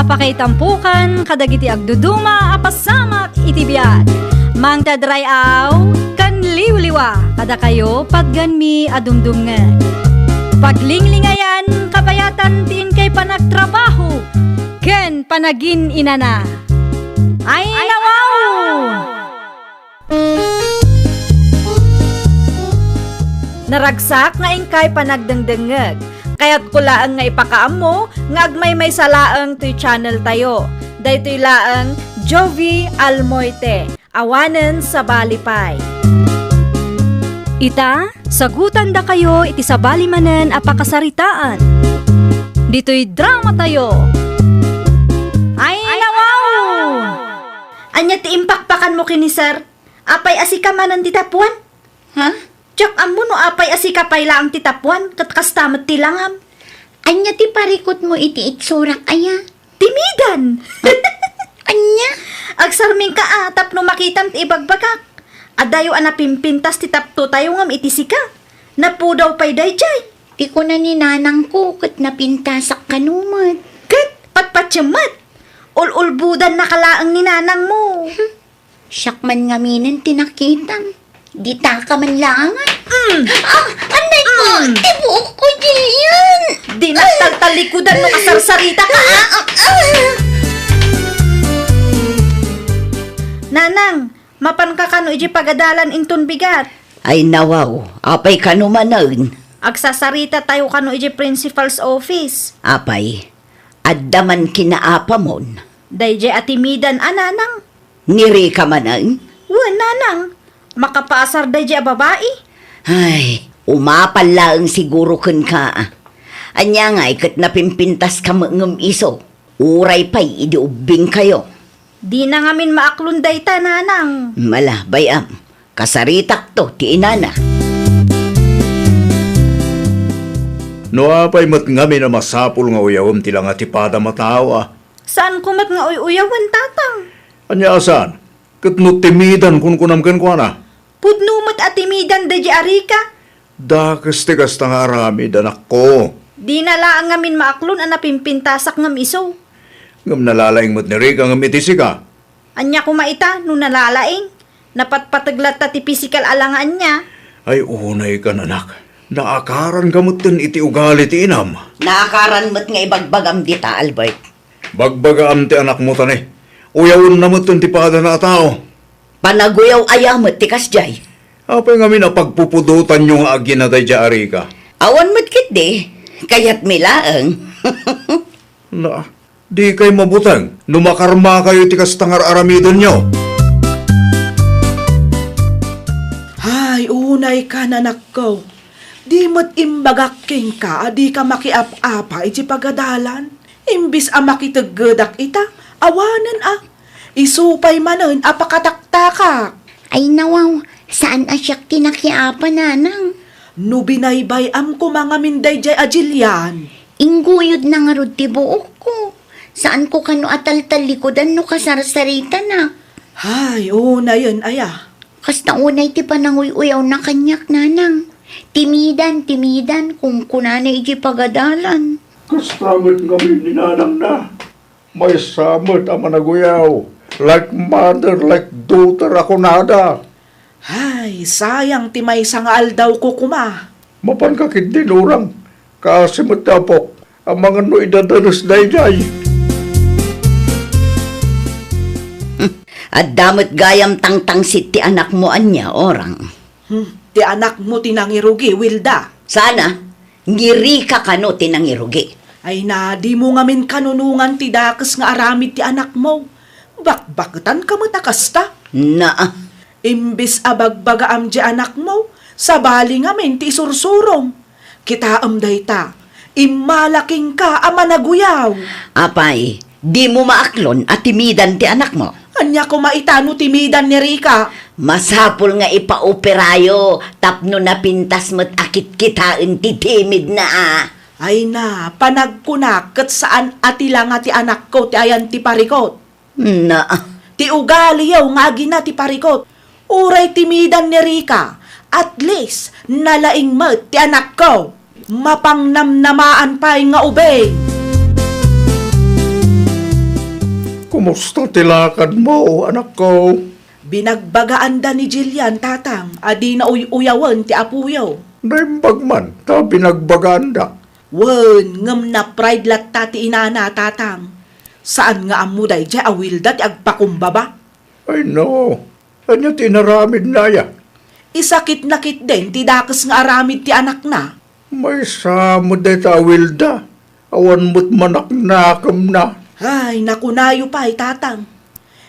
Apakaitampukan, kadagiti agduduma, apasamak itibiyat. Mang tadrayaw, kan liwliwa, kada kayo pagganmi adumdumngan. Paglinglingayan, kabayatan tiin kay panagtrabaho, ken panagin inana. Ay nawaw! Naragsak nga ingkay panagdengdengeg. Kaya't kulaang nga ipakaam mo, nga agmay may salaang to'y channel tayo. Daytoy laang Jovi Almoite, awanen sa balipay. Ita, sagutan da kayo iti sa balimanen apakasaritaan. Dito'y drama tayo. Ay nawaw! Anya ti impakpakan mo kini sir? Apay asika manan ti tapuan? Ha? Tsak amo no apay asika pay laang ti tapuan kat kastamat ti langam. Anya ti parikot mo iti itsurak aya? Timidan! Anya? Agsarming ka atap no makitam ti ibagbagak. Adayo anapimpintas ti tapto tayo ngam iti sika. Napudaw pay dayjay. Ti ko na ni nanang ko kat napintasak kanumot. Kat patpatyamat. Ul-ulbudan na kalaang ni nanang mo. Siyak man nga minin tinakitang. Di taka man lang. Anay ko! Tibuok ko diyan! Di na taltalikudan no kasarsarita ka Nanang, mapan ka kano iji pagadalan inton bigat. Ay nawaw, apay kanumanan. Agsasarita tayo kano iji principal's office. Apay, addaman kinaapamon. Dayjay atimidan nanang. Ngiri ka manan? Nanang. Makapaasar dayjay babae. Ay, umapal lang siguro kun ka. Anya nga, ikat napimpintas ka ngam iso. Uray pa'y idiubing kayo. Di na ngamin maaklunday ta, nanang. Mala, bayam. Kasaritak to, ti inana. No apay mat ngami na masapul nga uyawam tila nga tipada matawa. Saan kumat nga uyawan, tatang? Anya asan? Kat no timidan kun kunamkan ko na. Pudnumat atimidan dayjay arika. Dakas tigas tang arami danak ko. Di na laang ngamin maaklon ang napimpintasak ngam iso. Ngam nalalaing mat ni Rika ngam itisi ka. Anya kumaita no nalalaing. Napatpataglat ta ti physical alangan niya. Ay unay ka nanak. Naakaran gamutin iti ugali ti inam. Naakaran mo't nga ibagbagam dita, Albert. Bagbaga am ti anak mo tani. Uyawon na mo't tipada na tao. Panaguyaw ayamot ti kasjay. Apay ngami na pagpupudutan yung agi na day ari ka. Awan mo't kit di, kayat milaang. Na, di kay mabutang. Numakarma kayo ti kastangar aramidon nyo. Hay, unay ka nanak ko. Di mo't imbagaking ka, di ka makiap-apa iti pagadalan. Imbis a makitaggedak ita, awanan Isupay manon apakataktakak. Ay nawaw, saan asyak tinakiapa nanang? No binaybayam ko mga minday jay ajilyan. Ingguyod na nga rod ti buok ko. Saan ko kano atal-talikodan no kasarsarita na? Hay, una yun, aya. Kasta unay ti pananguy-uyaw na kanyak nanang. Timidan, kung kunanay iti pagadalan. Kastamit kami ni nanang na. May samot ang managuyaw. Like mother, like daughter ako nada. Hay, sayang ti may sangal daw ko kuma. Mapankakit din orang. Kasi matapok ang mga no idadalos dayjay. At damot gayam tangtangsit ti anak mo anya, orang. Ti anak mo tinangirugi, Wilda. Sana, ngiri ka kano tinangirugi. Ay na, di mo ngamin kanunungan ti dakas nga aramid ti anak mo. Bakbaktan ka mo takasta. Na, Imbis abagbagaam di anak mo, sabali ngamin ti isursurong. Kitaam dayta, imalaking ka ama naguyaw. apay, di mo maaklon at timidan ti anak mo. Anya ko maitano timidan ni Rika. Masapul nga ipaoperayo, tapno na pintas mo't akit kitain ti timid na Ay na, panagkunak kat saan atila nga ti anak ko ti ayan ti parikot. Na, Ti ugali yaw nga gina ti parikot. Uray timidan ni Rika. At least, nalaing mo ti anak ko. Mapangnamnamaan pa'y nga ubay. Kumusta tilakad mo, anak ko? Binagbagaan da ni Jillian, tatang. Adi na uyawan ti apuyaw. Naimbag man, ta binagbaganda. Wen, ngam na pride lat tati inana, tatang. Saan nga amuday dya awilda ti agpakumbaba? Ay no, anya tinaramid na ya. Isakit nakit din ti dakas nga aramid ti anak na. May samod ay tawilda. Awan mo't manak nakam na. Ay, nakunayo pa ay tatang.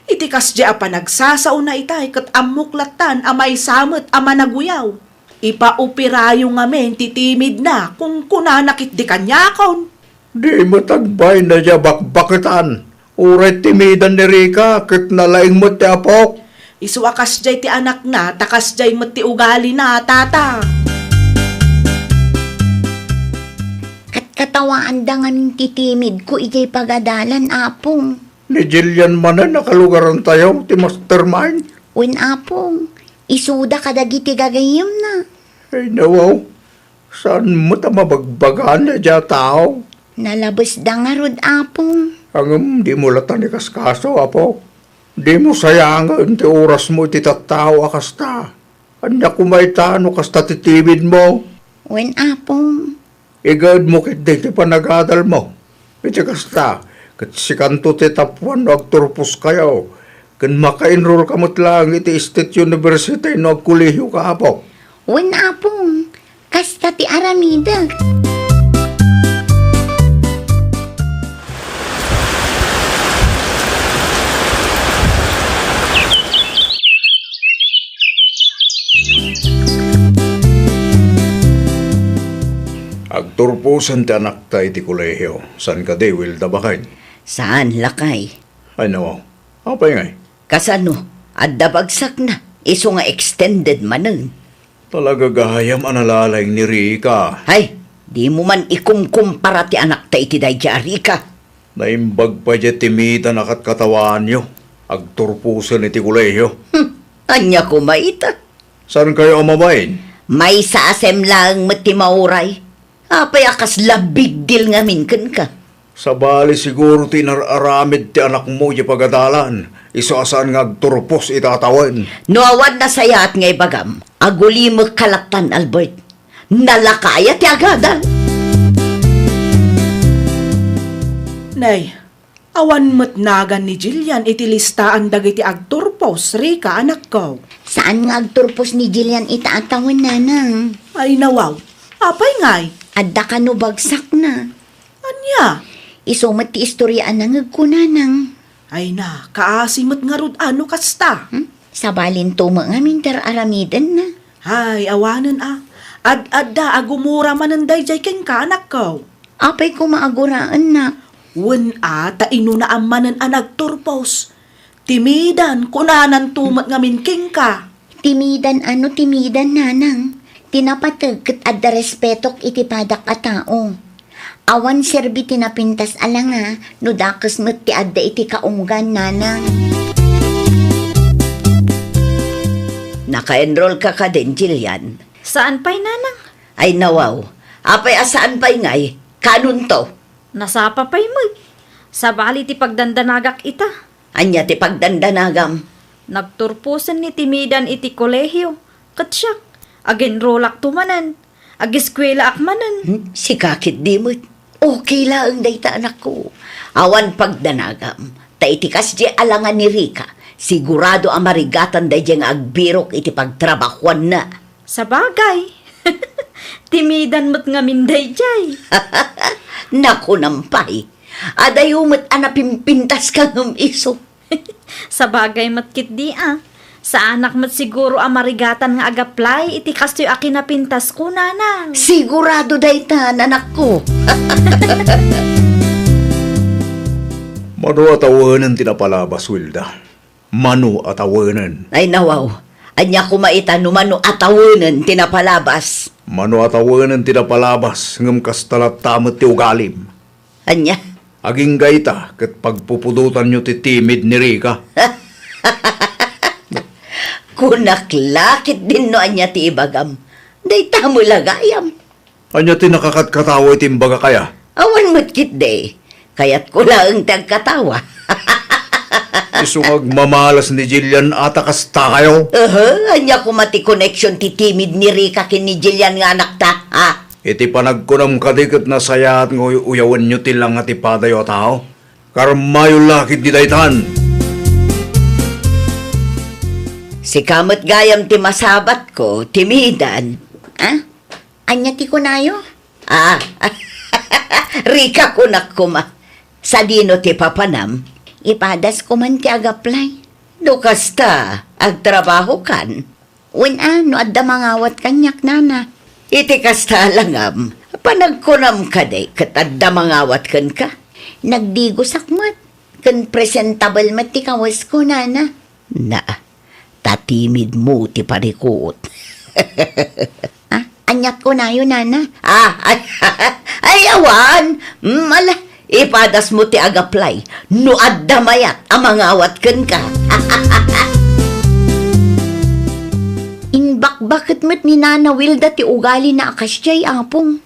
Itikas dya pa nagsasauna itay kat amuklatan amay samot ama naguyaw. Ipaupirayo nga men titimid na kung kunanakit di kanyakon. Di matagbay na dya bakbakitan. Uray timidan ni Rika, kit nalaing mo ti apok. Isuakas jay ti anak na, takas jay mati ugali na, tata. Katawaan da nga min titimid ko ijay pagadalan, apong. Ni Jillian man na nakalugaran tayo, ti mastermind. Wen apong, isuda kadagiti gagayim na. Ay nawaw, saan mo ta mabagbagan na dya tao? Nalabas da nga rod, apong. Ang di mo latan ni kaskaso, apok. Di mo sayangan ti oras mo ti tattao akasta. Anya kumaytano kasta titibid mo. Wen apong. Igad mo kit di ti panagadal mo. Iti kasta, kat si kanto ti tapuan no agturpos kayo. Kan maka-enroll ka mo't lang iti State University no agkuliyo ka apok. Wen apong. Kasta ti aramida. Agturpusan ti anak ta iti kolehiyo. San ka di, Wilda bakay? Saan lakay? Ay nawaw, apay ngay. Kasano? Adda bagsak na. Iso nga extended manen. Talaga gahayam analalay ni Rika. Hay, di mo man ikumkumpara ti anak ta iti dayja Rika. Naimbag pa dya timita nakat katawan nyo. Agturpusan iti kolehiyo. Anya ko maita. Saan kayo amabayin? May sa asem lang mati mauray. Apay akas labig deal nga minken ka. Sa bali siguro tinararamid ti anak mo di pagadalan. Iso asan nga agturpos itatawan. Nuawad na sayat ngay bagam. Aguli mo kalaktan, Albert. Nalakaya ti agadan. Nay, awan mo't nagan ni Jillian iti listaan dagiti agturpos, Rika, anak ko. Saan nga agturpos ni Jillian itaatawin nanang? Ay nawaw, apay ngay. Adda ka no bagsak na. Anya? Isumat ti istoryaan na ngagkunanang. Ay na, kaasimot nga rod ano kasta. Sa balin tuma nga minter aramidan na. Ay, awanan Ad-adda agumura mananday jay ken ka, anak ko. Apay ko maaguraan na. Wen taino na amanan anag turpos. Timidan, kunanan tumat ngamin king ka. Timidan nanang. Tinapatag kat adda respetok iti padak a tao. Awan serbi tinapintas ala nga, no dakas met ti adda iti kaunggan nanang. Naka-enroll ka din, Jillian. Saan pa'y nanang? Ay nawaw. Apay asaan pa'y ngay? Kanun to? Nasapa pa'y mo. Sa bali ti pagdandanagak ita. Anya ti pagdandanagam. Nagturpusan ni timidan iti kolehiyo. Katsyak, agenrolak tumanan. Agiskwela akmanan. Si kakit di mo't. Okay lang dayta anak ko. Awan pagdanagam. Ta itikas di alangan ni Rika. Sigurado ang marigatan day nga agbirok iti pagtrabahuan na. Sa bagay. Timidan mo't nga minday jay. Naku nampay. Adayo mo't anapimpintas ka ng iso. Sa bagay matkit di Sa anak mo't siguro ang marigatan nga agaplay iti kastoy akin na pintas ko nanang. Sigurado dayta anak ko. Mano atawanan tinapalabas, Wilda. Mano atawanan. Ay nawaw. Anya kumaita numano atawanan tinapalabas. Mano atawanan tinapalabas ngam kastalat tamat ti ugalim. Anya? Aging gayta kat pagpupudutan nyo ti timid ni Rika. Kunaklakit din no anya ti ibagam. Dayta mo lagayam. Anya ti nakakatkatawa iti imbaga kaya? Awan mo't kit day. Kaya't ko lang tagkatawa. Isungag mamalas ni Jillian ata kasta kayo. Anya ko mati connection ti timid ni Rika kin ni Jillian nga anak ta, ha? Iti panagkunam kadikit na saya at uyawan nyo tilang at ipadayo tao. Karmayo lakit di daytan. Si kamot gayam ti masabat ko, timidan. Ah? Anya ti kunayo? Rika kunak kuma. Sa dino ti papanam, Ipadas ko man ti agaplay. dukas ta, agtrabaho kan. No adda mangawat kanyak nana. Iti kasta langam, panagkunam ka day, katadda mangawat kan ka. Nagdigo sakmat. Kan presentable mat ti kawas ko nana. Na, tatimid mo ti parikot. Anyat ko na yun nana. Ay, awan! Mala, ipadas mo ti agaplay. No adda mayat, amangawat kan ka. Bakit mo't ni Nana Wilda ti ugali na akasyay apong.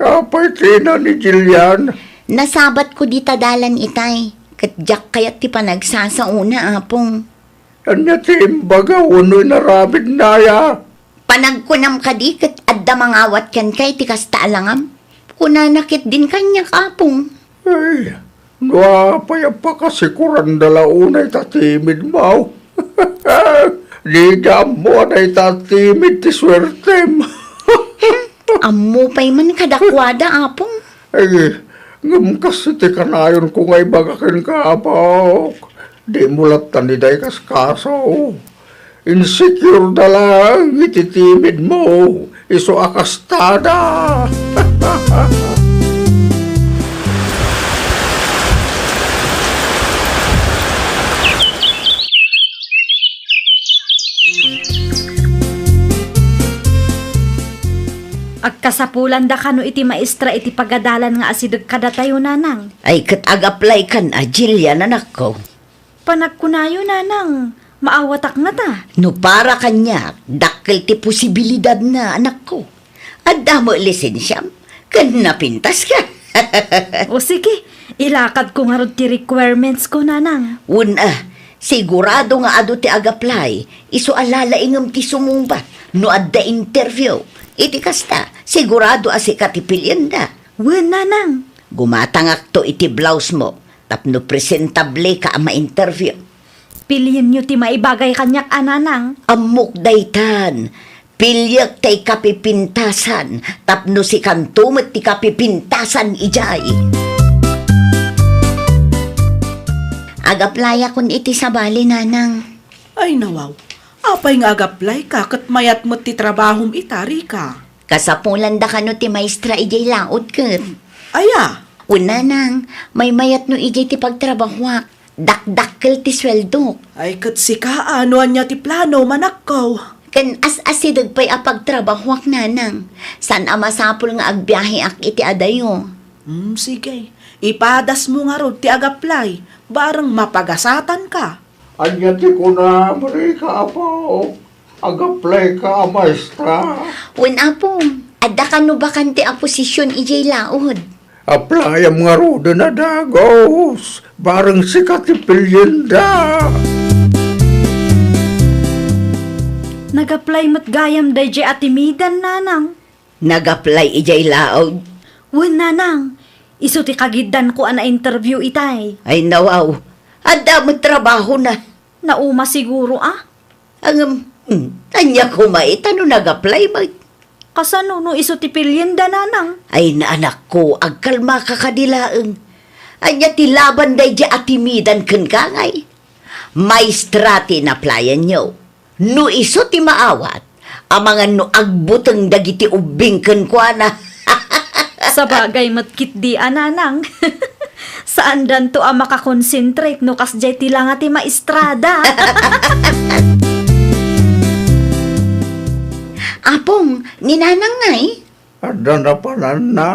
Apay tina ni Jillian. Nasabat ko di tadalan itay. Katjak kayat ti panagsasauna apong. Anya ti imbaga uno'y narabid na ya. Panagkunam ka di kat adda mangawat kan kay ti kasta alangam. Kunanakit din kanyak apong. Ay, nuapay pa kasi kurandala unay tatimid mo. Di mo na itatimid ti swerte mo. Ammo pa'y man kadakwada apong. Ay, ngam kasi ti kanayon ko ngay bagakin ka apok. Di mulat taniday kas kaso. Insecure na lang ititimid mo. Iso akastada. Agkasapulan da kano iti maestra iti pagadalan nga asideg kada tayo nanang. Ay, kat agaplay kan Jillian anak ko. Panagkunayo nanang, maawatak nga ta. No para kanya, dakkel ti posibilidad na anak ko. Adda mo lisensyam, kan napintas ka. O sige, ilakad ko nga rod ti requirements ko nanang. Una, sigurado nga ado ti agaplay, iso alalaingam ti sumumbat, no adda interview. Iti kasta, sigurado asi katipilyan da. Wen nanang. Gumatangak to iti blouse mo, tapno presentable ka ama interview. Piliin nyo ti maibagay kanyak ananang. Amok daytan, pilyak tay kapipintasan, tapno si kantumot ti kapipintasan ijay. Agaplaya kun iti sabali nanang. Ay nawaw, apay nga agaplay ka kat mayat mo ti trabahom itari ka. Kasapulan da kano ti maestra ijay laod ket. Aya, Una nang, may mayat no ijay ti pagtrabahwak. Dakdakkel ti sweldo. ay kat si ka anuan niya ti plano manakkaw. Kan as-asidag pa'y apagtrabahwak nanang. San amasapol nga agbiyahe ak iti adayo. Sige, ipadas mo nga rod ti agaplay, barang mapagasatan ka. Anya ti ko na, Marika apok. Agaplay ka, maestra. Una po, adda kano bakan ti aposisyon ijay laod. Apply ang nga rodo na dagos. Barang si katipilyan da. Nag-apply mat gayam da jay atimidan nanang. Nag-apply ijay laod. Wen nanang, iso ti kagidan ko ana interview itay. Ay nawaw, adda mo trabaho na. Nauma siguro Ang, tanya ko maitano nag-apply ba? Kasano no iso ti pilyen da nanang. Ay na anak ko, agkalma ka kadilaeng. Anya ti laban day di atimidan ken kangay. Maestrati na playan nyo. No iso ti maawat, amangan no agbuteng dagiti ubing ken kuana. Sa bagay matkit di ananang. Saan dan to makakonsentrate no kasjay tila nga ti maestrada. Apong, ninanang ngay. Ada na panan na.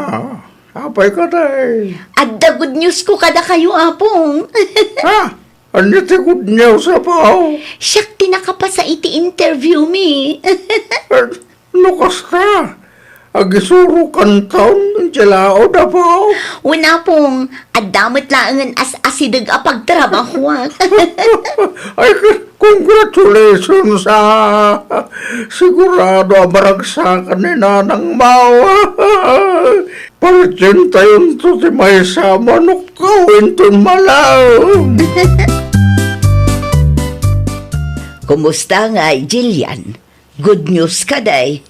Apay ka day. Adda good news ko kada kayo, apong. Ha? Anya ti good news sa pao? Siyak tinakapa sa iti interview mi. Lukas ka. Agisurukan taon, jalao na po. Una pong, adamot laangan as asidag a pagtrabaho. Ay, congratulations sa sigurado maragsakan ni Nanang Mawa. Partin tayon to si may sama no kawin ton malaw. Kumusta nga, Jillian? Good news ka, day.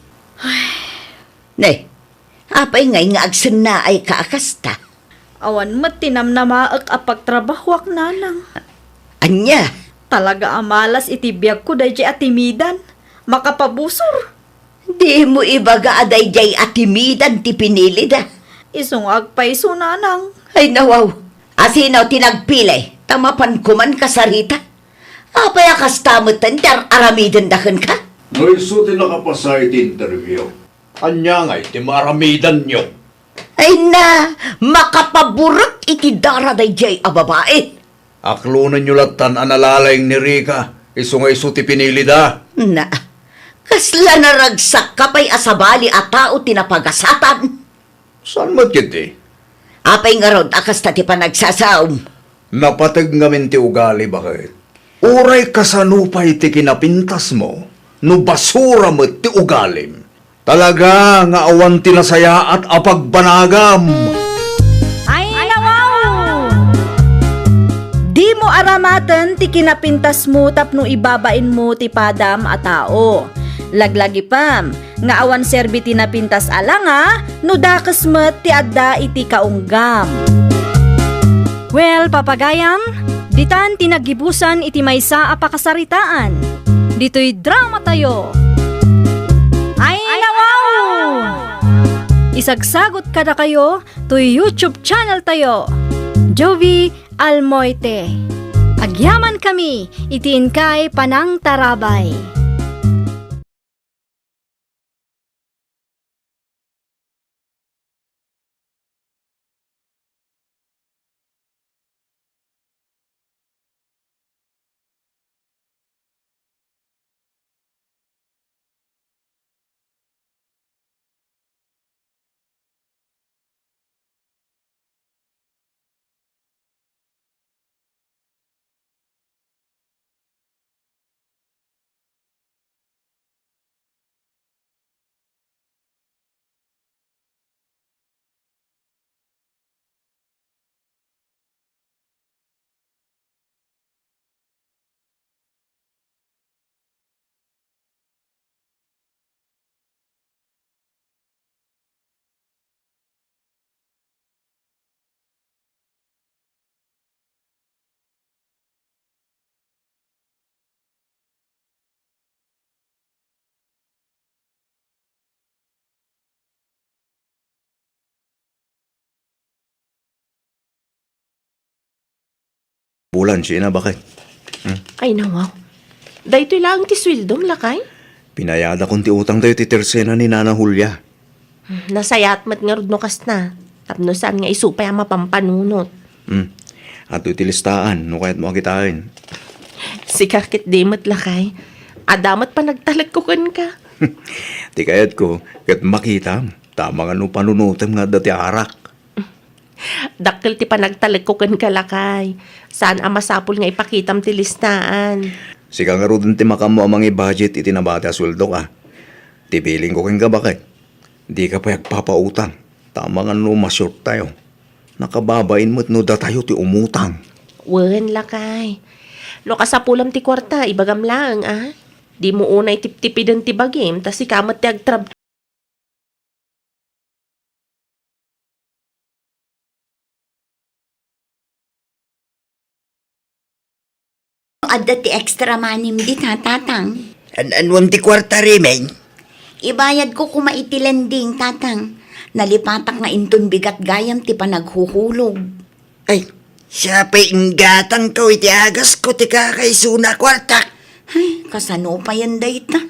Nay, apay ngay nga agsan na ay kaakasta. Awan mat tinamnamaak a pagtrabahwak nanang. Anya, Talaga amalas itibiyag ko day jay atimidan. Makapabusor. di mo ibaga aday jay atimidan ti pinili da. Isungag paiso nanang. Ay nawaw, asinaw tinagpilay, tamapan kuman kasarita. Apay akastamutan dar aramidan dahan ka? Ngay so tinakapasay ti interview. Anya ngay ti maramidan nyo. Ay na, makapaburot iti daraday jay a babae. Aklunan nyo latan analalayng ni Rika. Isungay so ti pinili da. Na, kasla naragsak ka pa'y asabali at tao tinapagasatan. Saan mo kiti? Apay nga rod, akas ta ti panagsasaom. Napatag ngamin ti ugali bakit? Uray kasanupay ti kinapintas mo, no basura mo ti ugalim. Talaga nga awan tinasaya at apagbanagam. Ay, nawaw! Di mo aramatan ti kinapintas mo tapno ibabain mo ti padam a tao. Laglagi pam, nga awan serbi tinapintas alanga, no dakas met ti adda iti kaunggam. Well, papagayam, ditan tinagibusan iti maysa a pakasaritaan. Dito'y drama tayo. Ay, nawaw! Isagsagot kada kayo to YouTube channel tayo. Jovi Almoite. Agyaman kami, itiin kay Panang Tarabay. Bulan siya na bakit? Ay nawaw. Dahito lang ti swildong lakay. Pinayada kong ti utang tayo ti tersena ni Nana Julia. Nasayat mat nga rod no kas na. Tapno saan nga isupay ang mapampanunot. At iti listaan, no kaya't mo akitain. Si kakit di mat lakay. Adamat pa nagtalag ko kan ka. Ti kayat ko, kat makita, tama nga no panunutem nga dati arak. Dakkel ti panagtalag ko kan ka lakay. Saan ang masapul nga ipakitam ti listaan. Sika nga rin ti makamo amang i-budget iti nabati a sweldo ka. Ti biling ko kang kabakit. Di ka pa yagpapautang. Tama nga no masyort tayo. Nakababain mo't no da tayo ti umutang. Wen lakay. No kasapulam ti kwarta, ibagam lang ah. Di mo unay tip-tipidan ti bagim, tas ikamat ti agtrab. Adda ti extra manim di tatang. Anwan ti kwarta rimeng? Ibayad ko kumaitilanding tatang. Nalipatak nga inton bigat gayam ti panaghuhulog. Ay, siya pa inggatang ko iti agas ko ti kakaisuna kwarta. Ay, kasano pa yan dayta?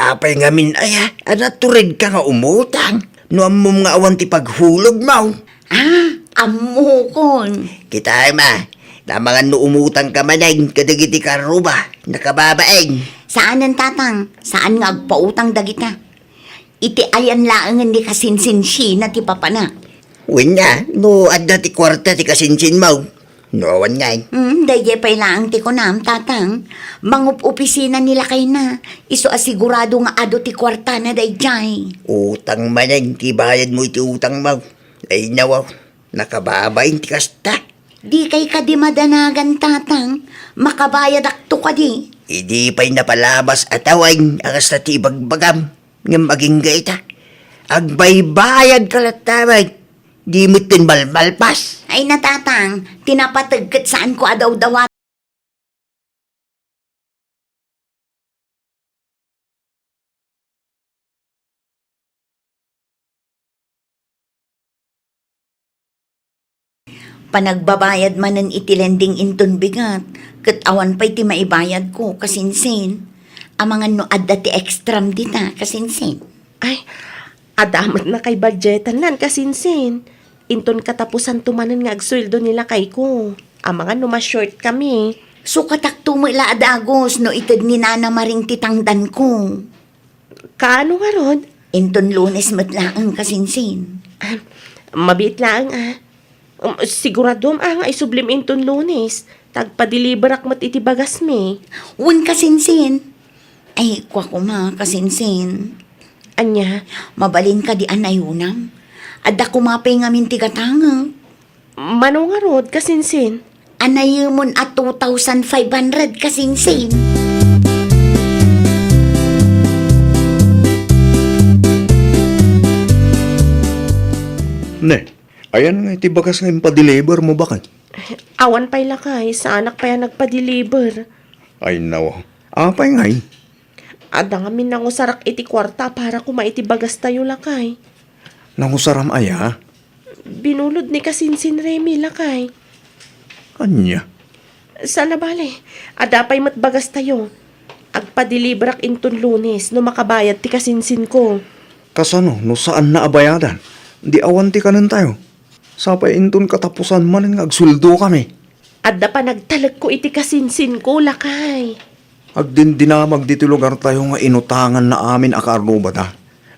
Apay nga min ay ha, anaturid ka nga umutang. No amom nga awan ti paghulog mo. Ah, amukon. Kita ay ma, namangan no umutang ka manay, kadagiti karuba, nakababaeng. Saan ang tatang? Saan nga agpautang dagita? iti ayan laangan ni kasinsin na ti papanak. Wanya, no adda ti kwarta ti kasinsin mo. No awan ngay. Dayjay pa'y laang ti kunam, tatang. Mangup-opisina nila kay na. Iso asigurado nga ado ti kwarta na dayjay. Utang manag, ti bayad mo iti utang mo. Ay nawaw, nakababayin ti kasta. Di kay ka di madanagan, tatang. Makabayad akto ka di. Idi pa'y napalabas atawan ang asta ti ibagbagam. Nga maging gaita. Agbaybayad kalatawag. Di mo tinmalmalpas. Ay natatang, tinapatagkat saan ko adaw-dawat. Panagbabayad manen iti lending inton bigat, ket awan pa'y ti maibayad ko, kasinsin. Amangan no adda ti extram dita, kasinsin. Ay, adamat na kay budgetan nan kasinsin. Inton katapusan tumanan nga agsweldo nila kay ko. Amangan no ma-short kami. So katakto mo ila adagos no ited ni Nana Maring titangdan ko. Kaano nga rod? Inton Lunes matlaang kasinsin. Mabit lang siguradom nga isublim inton Lunes. Tagpa-deliver akmat iti bagas me. Wen kasinsin. Ay, kwa ko ma, kasinsin. Anya, Mabalin ka di anayunam. Adda kumapay nga mintigatanga. mano nga rod kasinsin? Anayumon at 2,500 kasinsin. Ne, ayan nga iti bagas nga impa-deliver mo bakit? Awan pa'y lakay, sa anak pa yan nagpa-deliver. Ay nawa, apay ngay. Ada nga minangusarak iti kwarta para kumaiti bagas tayo lakay. Nangusaram aya, Binulod ni kasinsin Remy lakay. anya. Sa labale, adapay matbagas tayo. Agpa-deliver ak inton Lunes no makabayad ti kasinsin ko. Kasano, no saan na abayadan? Di awan ti kanan tayo. Sapay inton katapusan man nga agsuldo kami. Adda pa nagtalag ko iti kasinsin ko lakay. Agdindinamag dito lugar tayo nga inutangan na amin akarno ba ta?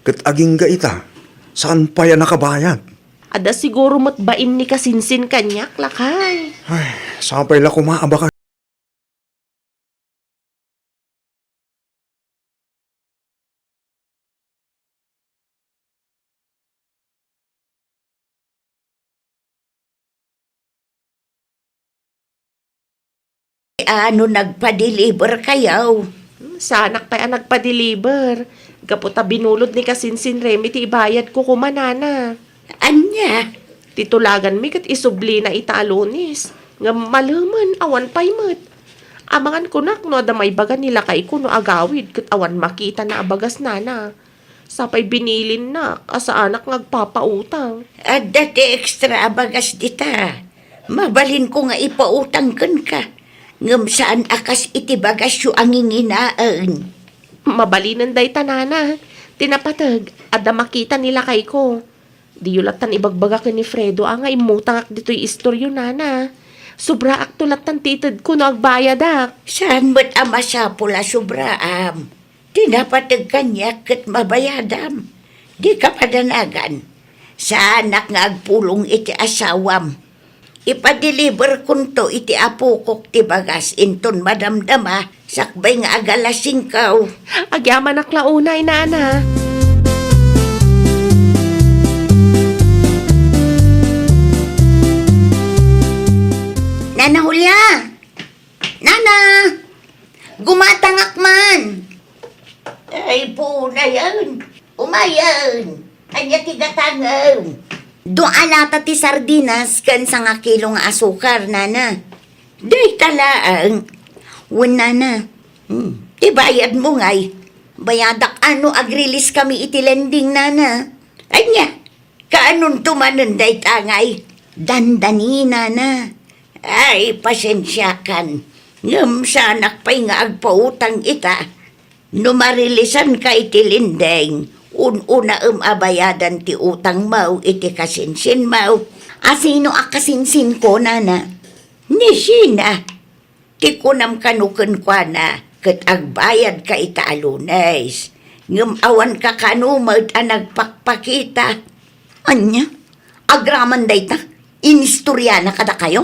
Kat aging gaita, saan pa yan nakabayad? Ada siguro matbain ni kasinsin kanyak lakay. Ay, sapay la kumaaba ka. Ano nagpa-deliver kayaw? Sa anak pa yan nagpa-deliver. Kaputa binulod ni kasinsin Remy ti ibayad ko kumanana. Anya? Titulagan mi kat isubli na italonis. Nga malaman awan pa'y mat. Amangan ko nak no adamay baga nila kay ko no agawid kat awan makita na abagas nana. Sapay binilin na asa anak ngagpapautang. At dati extra bagas dita. Mabalin ko nga ipautang ka. Ngam saan akas iti bagas yu ang inginaan. Mabalinan day tanana. Tinapatag ada makita nila kay ko. Di yulatan ibagbaga ka ni Fredo nga imutang ak dito'y istoryo nana. Sobra ak tulatan titid ko no agbayad ak. Saan mo't ama siya pula sobraam? Tinapatag kanyak kat mabayadam. Di ka padanagan. Saan nga agpulong iti asawam. Ipa-deliver kunto iti apukok ti bagas inton madamdama sakbay nga agalasing kaw. Agyaman ak launay nana. Nana Hulya! Nana! Gumatangak man! Ay po na yan. Umayan. Anya tigatangaw. Doalata ti sardinas kan sa nga kilong asukar, nana. Day talaang. Wen, nana. Ibayad mo ngay. Bayadak ano agrilis kami iti lending, nana. Anya, kaanon tumanon day tangay. Dandani, nana. Ay, pasensyakan. Ngam sa anak pa'y nga agpautang ita. Numarilisan ka iti lindeng. Una abayadan ti utang mau iti kasinsin mau. Asino akasinsin ko, nana? Ni sina. Ti kunam kanuken kwa na. Kat agbayad ka ita alunes. Ngam awan ka kanumad ang nagpakpakita. Anya? Agraman day ta? Inistorya na kada kayo?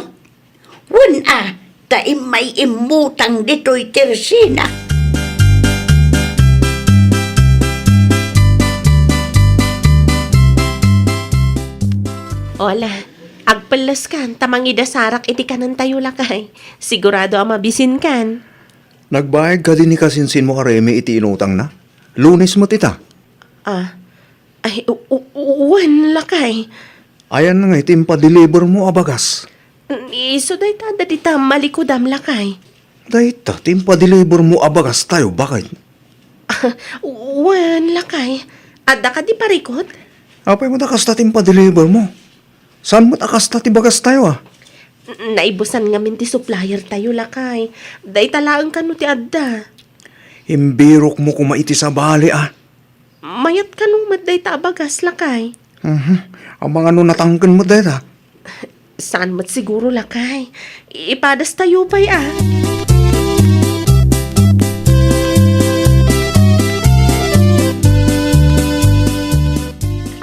Wan ta may imutang dito'y tersina. Ola, agpalas kan, tamang idasarak iti kanan tayo lakay. Sigurado ang mabisin kan. Nagbayad ka din ni kasinsin mo kareme iti inutang na? Lunes mo tita. Uwan lakay. Ayan na nga iti impa-deliver mo abagas. Iso day tada dita malikudam lakay. Dahita, timpa-deliver mo abagas tayo, bakit? Uwan lakay. Adda ka di parikot? Apay mo takas ta timpa-deliver mo. Saan mo takas ta tibagas tayo Naibusan nga min ti supplier tayo lakay. Day talaang kanu ti adda. Imbirok mo kumaiti sa bali Mayat kanong maday ta abagas lakay. Ang mga natangkan mo dahita. Saan mat siguro lakay? Ipadas tayo pa'y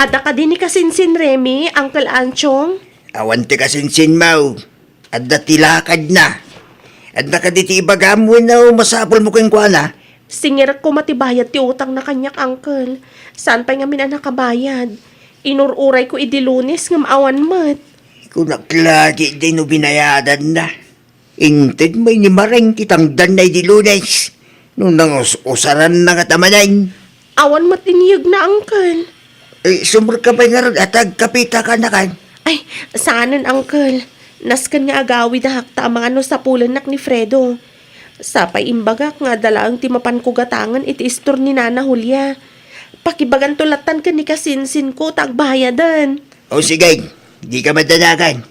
Ada ka din ni kasinsin Remy, Uncle Anchong? Awan ti kasinsin mo. At datilakad na. At nakaditi ibagam mo na masapol mo kong kuana. Singir ko matibayad ti utang na kanyak, Uncle. Saan pa nga mina nakabayad? Inururay ko idi Lunes ng awan mat. Kung naklagi din no binayadan na. Inted may ni Mareng kitang danay di Lunes. Nung usaran na katamanan. Awan mat iniyag na, Uncle. Sumur ka pa nga rin at agkapita ka na kan. Ay, saanan, Uncle? Naskan nga agawi da hakta ang mga sa pulanak ni Fredo. Sapay imbagak nga dalaang timapan ko gatangan iti istor ni Nana Julia. Pakibagan tulatan ka ni kasinsin ko tagbayadan. O sige, di ka madanagan.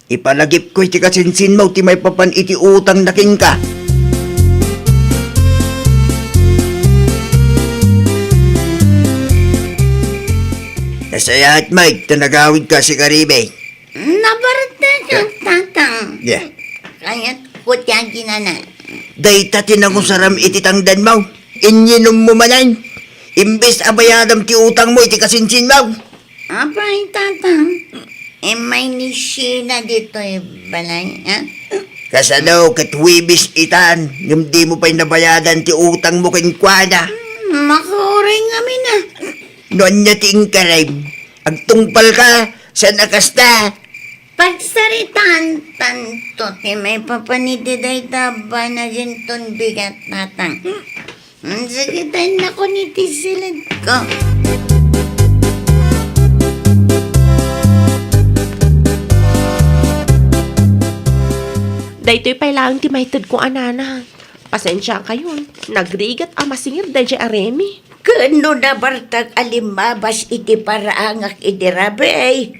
Ipalagip ko iti kasinsin mo ti may papan iti utang na king ka. Nasaya at Mike, tanagawid ka si Karibe. Nabarata ka, tatang. Yeah. Kaya't kutyang ginana. Day tatin akong saram iti tangdan mo. Inyinom mo manan. Imbes abayadam ti utang mo iti kasinsin mo. Apay, tatang. May nisina dito balay, Kasano katwibis itan. Yung di mo pa'y nabayadan ti utang mo kinkwana. Makuring kami na. Noon niya ting karim. Agtungpal ka sa nakasta. Pagsaritan, tanto, may papanididay taba na ginton bigat tatang. Sige tayo na ko ni tisilid ko. Daytoy pa'y lang ti maytad ko anana. Pasensya kayon. Nagrigat amasingir dayjay aremi. Kano na bartag alimabas iti paraangak iti rabay.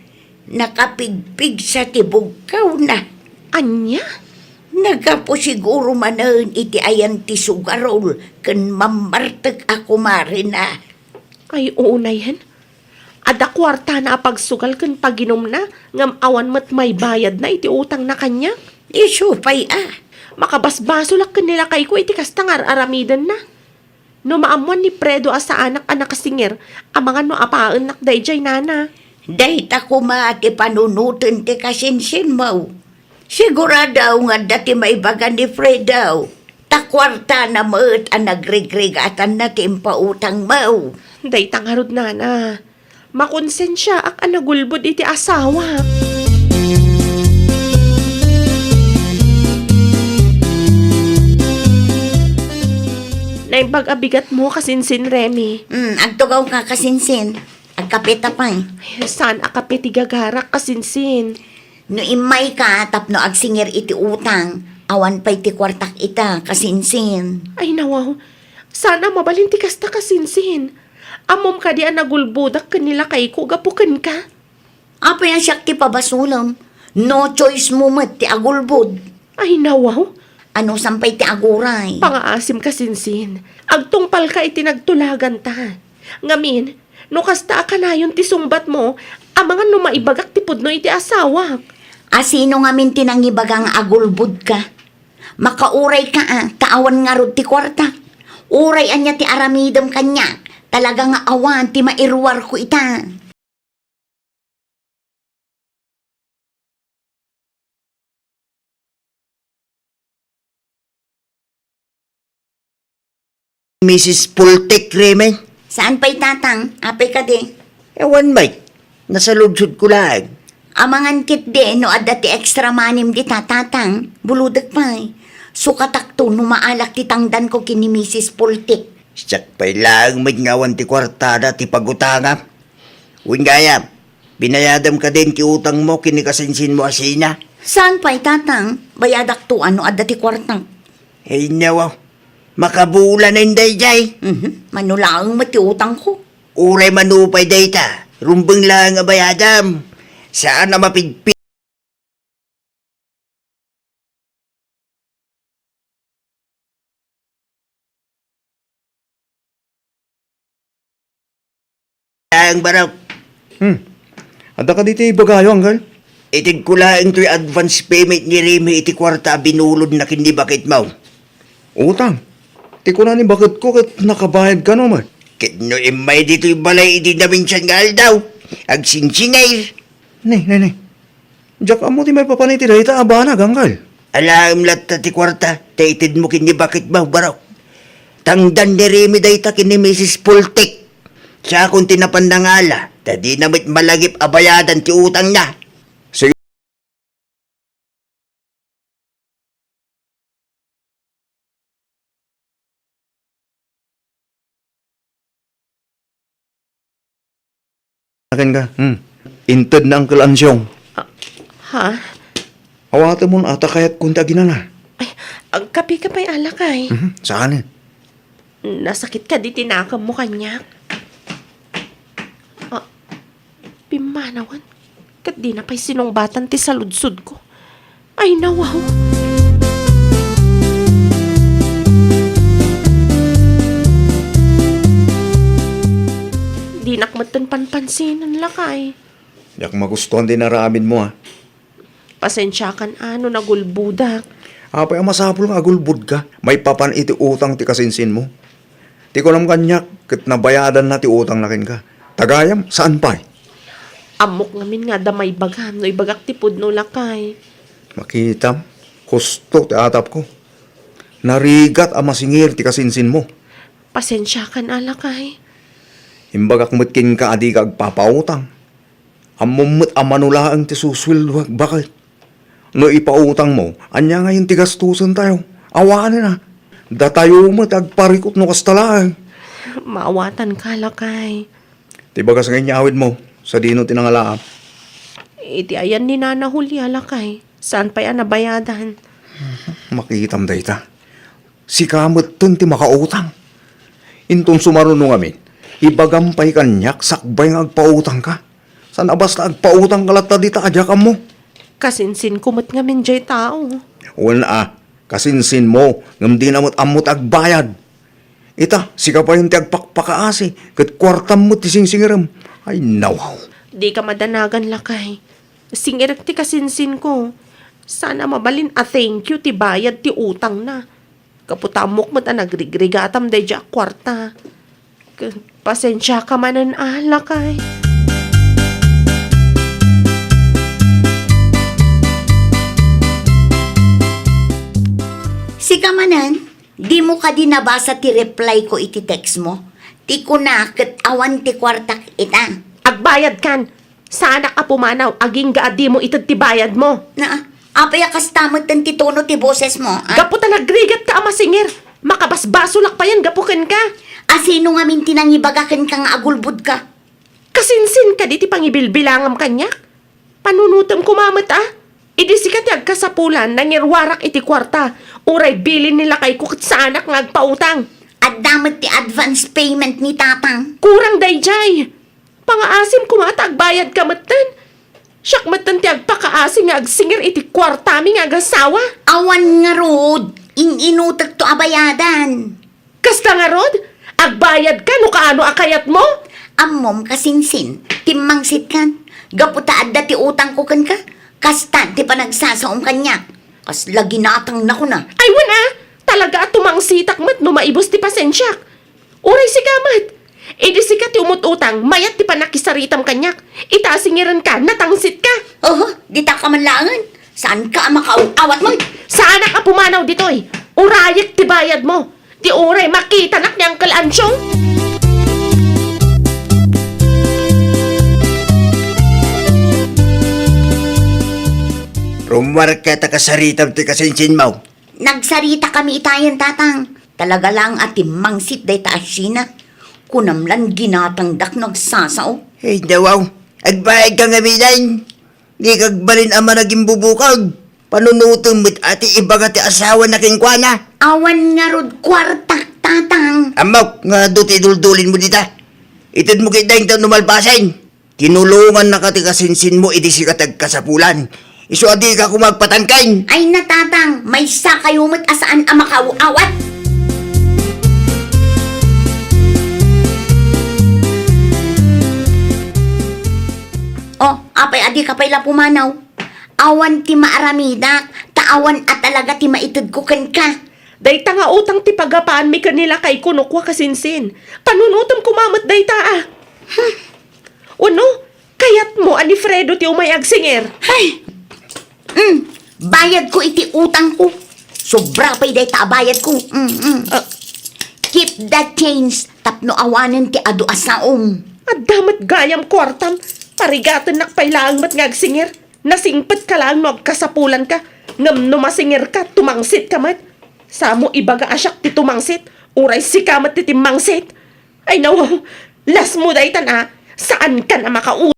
Nakapigpig sa tibugkaw na. Anya? Nagapo siguro manahan iti ayan ti sugarol kan mamartag ako marina. Ay, uunay yan. Ada kwarta na pagsugal kan paginom na, ngam awan mat may bayad na iti utang na kanya. Isupay Makabasbaso lak kanila kay ko iti kastangar aramidan na. No maamuan ni Fredo asa anak kasingir, ang mga no apaan nak dayjay nana. Dahit ako maati panunutin ti kasinsin mo. Siguradaw nga dati may baga ni Fredo. Takwarta na maat ang nagrigrigatan na timpautang mo. Day tangarod nana. Makonsensya ak anagulbod iti asawa. Naimbag-abigat mo kasinsin, Remy. Agtugaw ka kasinsin. Agkapita pa Ay, saan akapiti gagarak kasinsin? No imay ka, tapno agsingir iti utang. Awan pa iti kwartak ita, kasinsin. Ay nawaw, sana mabalinti kasta kasinsin. Amom ka di nagulbudak kanila kay ko gapukan ka. Apa yan siya ti pabasulam? No choice mo mat ti agulbod. Ay nawaw, Ano sampay ti aguray? pangaasim kasinsin. Agtungpal ka itinagtulagan ta. Ngamin, no kasta ka na yun ti sumbat mo, ang mga numaibagak ti pudno iti asawa. Asino nga min tinangibagang agulbod ka? Makauray ka kaawan nga rod ti kwarta. Uray anya ti aramidam kanya. Talaga nga awan ti mairwar ko ita. Mrs. Pultek, Reme. Saan pa'y tatang? Apay ka di. Ewan, Mike. Nasa ludsod ko lang. Amangan kit di no adda ti extra manim di tatatang. Buludag pa'y. Sukatak to numaalak ti tangdan ko kini Mrs. Pultik. Siyak pa'y lang magngawan ti kwartada ti pagutanga. Wingaya, binayadam ka din ti utang mo kinikasinsin mo asina. Saan pa'y tatang? Bayadak to ano adda ti kwartang. Hey, nawaw. Makabulan na inday jay. Manulaang mati utang ko. Uray manupay dayta. Rumbang lang nga bayadam. Saan na mapigpig? Ang barap. Ada ka dito ibagayo, anggal? Itig ko lang ito'y advance payment ni Remy iti kwarta binulod na kindi bakit mo. Utang. Ti ko na ni bakit ko kat nakabayad ka naman. Kino imay dito'y balay iti namin siya nga daw. Ag sinsinay. Ne. Diyak amo ti may papanay ti dayta abana, anggal. Alam lahat ti kwarta. Taitid mo kindi bakit mo, barok. Tangdan ni Remy dayta kini Mrs. Pultek. Siya kung tinapandangala. Tadi namit malagip abayadan ti utang na. Akin ka. Inted na ang kalansyong. Ha? Awata mo na ata kaya't kunta ginana. Ay, ang kapi ka pa'y alakay. Saan eh? Nasakit ka di tinakam mo kanya. Pimanawan. Kat di na pa'y sinungbatan ti saludsud ko. Ay, nawaw. Di nakmatan panpansinan lakay. Yak magustuhan din naramin mo Pasensya kan ano nagulbudak. Apay ang masapul nga agulbud ka. May papan iti utang ti kasinsin mo. Ti ko nam kanyak, kat nabayadan na ti utang nakin ka. Tagayam, saan pa Amok ngamin nga damay bagam no ibagak tipod no lakay. Makitam, husto ti atap ko. Narigat ang masingir ti kasinsin mo. Pasensya kan alakay. Imbagak mutkin ka adi ka agpapautang. Amumut amanulaang ti suswilwag bakit. No ipautang mo, anya ngayon ti gastusan tayo. Awanin na. Datayo mo agparikot no kastalaan. Maawatan ka lakay. Ti bagas ngayon nyawid mo, sa dino tinangalaam. Iti ayan ni Nana Julia lakay. Saan pa yan nabayadan? Makitam dayta. Si kamot dun ti makautang. Intong sumarunong amin, ibagampay kanyak sakbay nga agpautang ka. Sana basta agpautang kalata di ta adya ka mo. Kasinsin kumot ngamin jay tao. Wala kasinsin mo, ngam di namot amot agbayad. Ita, sika pa yung ti agpakpakaasi, kat kwartam mo ti singsingiram. Ay, nawaw. Di ka madanagan lakay. Singirak ti kasinsin ko. Sana mabalin a thank you ti bayad ti utang na. Kaputamok mo't a nagrigrigatam day jak kwarta. Pasensya ka manan lakay. Si kamanan, di mo ka di nabasa ti reply ko iti text mo. Ti kunakit awan ti kwartak ita. Agbayad kan. Sana ka pumanaw, aging gaadi mo itad ti bayad mo. Na, apay kastamot ten ti tono ti boses mo. Gapo ta nagrigat ka amasingir. Makabasbasulak pa yan, gapukin ka. Asino nga minti nang ibagakin ka nga agulbud ka? Kasinsin ka di ti pangibilbilangam kanya. Panunutom kumamat Idi sikat yag kasapulan nangirwarak iti kwarta. Uray bilin nila kay kukit sa anak nga agpautang. At damat ti advance payment ni tatang. Kurang dayjay. Pangaasim kumata agbayad ka matan. Siyak matan ti agpakaasim nga agsingir iti kwarta mi nga agasawa. Awan nga rod, inutag to abayadan. Kasta nga rod, agbayad ka no kaano akayat mo? Ammom kasinsin, timmangsit kan. Gaputa adda ti utang ko kan ka. Kasta ti panagsasaom kanya. Kasla ginatang na ko na. Ay wala, Talaga at tumangsitak mat no maibos ti pasensyak. Uray si kamat. Di si ka ti umututang, mayat ti panakisaritam kanyak. Itasingiran ka, natangsit ka. Di ta ka manlangan. Saan ka makauawat mo? Saan ka pumanaw ditoy? Urayek ti bayad mo. Ti uray makita nak niyang kalansyong. Rumar ka ta kasaritam ti kasinsin mo. Nagsarita kami itayan, tatang. Talaga lang at mangsit day ta asina. Kunamlan ginatangdak nagsasao. Hey, dawaw. Agbayag ka nga minan. Di kagbalin ama naging bubukag. Panunutom mo't ati ibaga ti asawa na kingkwana. Awan nga rod kwartak, tatang. Amaw, nga duti duldulin mo dita. Itid mo kita yung numalbasin. Tinulungan na ka ti kasinsin mo, idi si katag kasapulan. Iso adi ka kumagpatangkain. Ay natatang, may sa kayo mo't asaan ang makauawat. Apay adi kapay la pumanaw. Awan ti maaramidak, taawan at talaga ti maitid ko ken ka. Dayta nga utang ti pagapaan mi kanila kay kunukwa kasinsin. Panunutom kumamat dayta ah. Uno, kayat mo ani Fredo ti umayag singer. Ay! Bayad ko iti utang ko. Sobra pa'y day bayad ko. Keep that change. Tapno awanin ti adu asaom. At damat gayam kwartam. Parigatan nakpailaang mat ngagsinger. Nasingpet ka lang no kasapulan ka. Ngam no masingir ka, tumangsit ka mat. Samo ibaga asyak ti tumangsit. Uray si kamat ti timangsit. Ay no, las mo daytan ah. Saan ka na makauwi?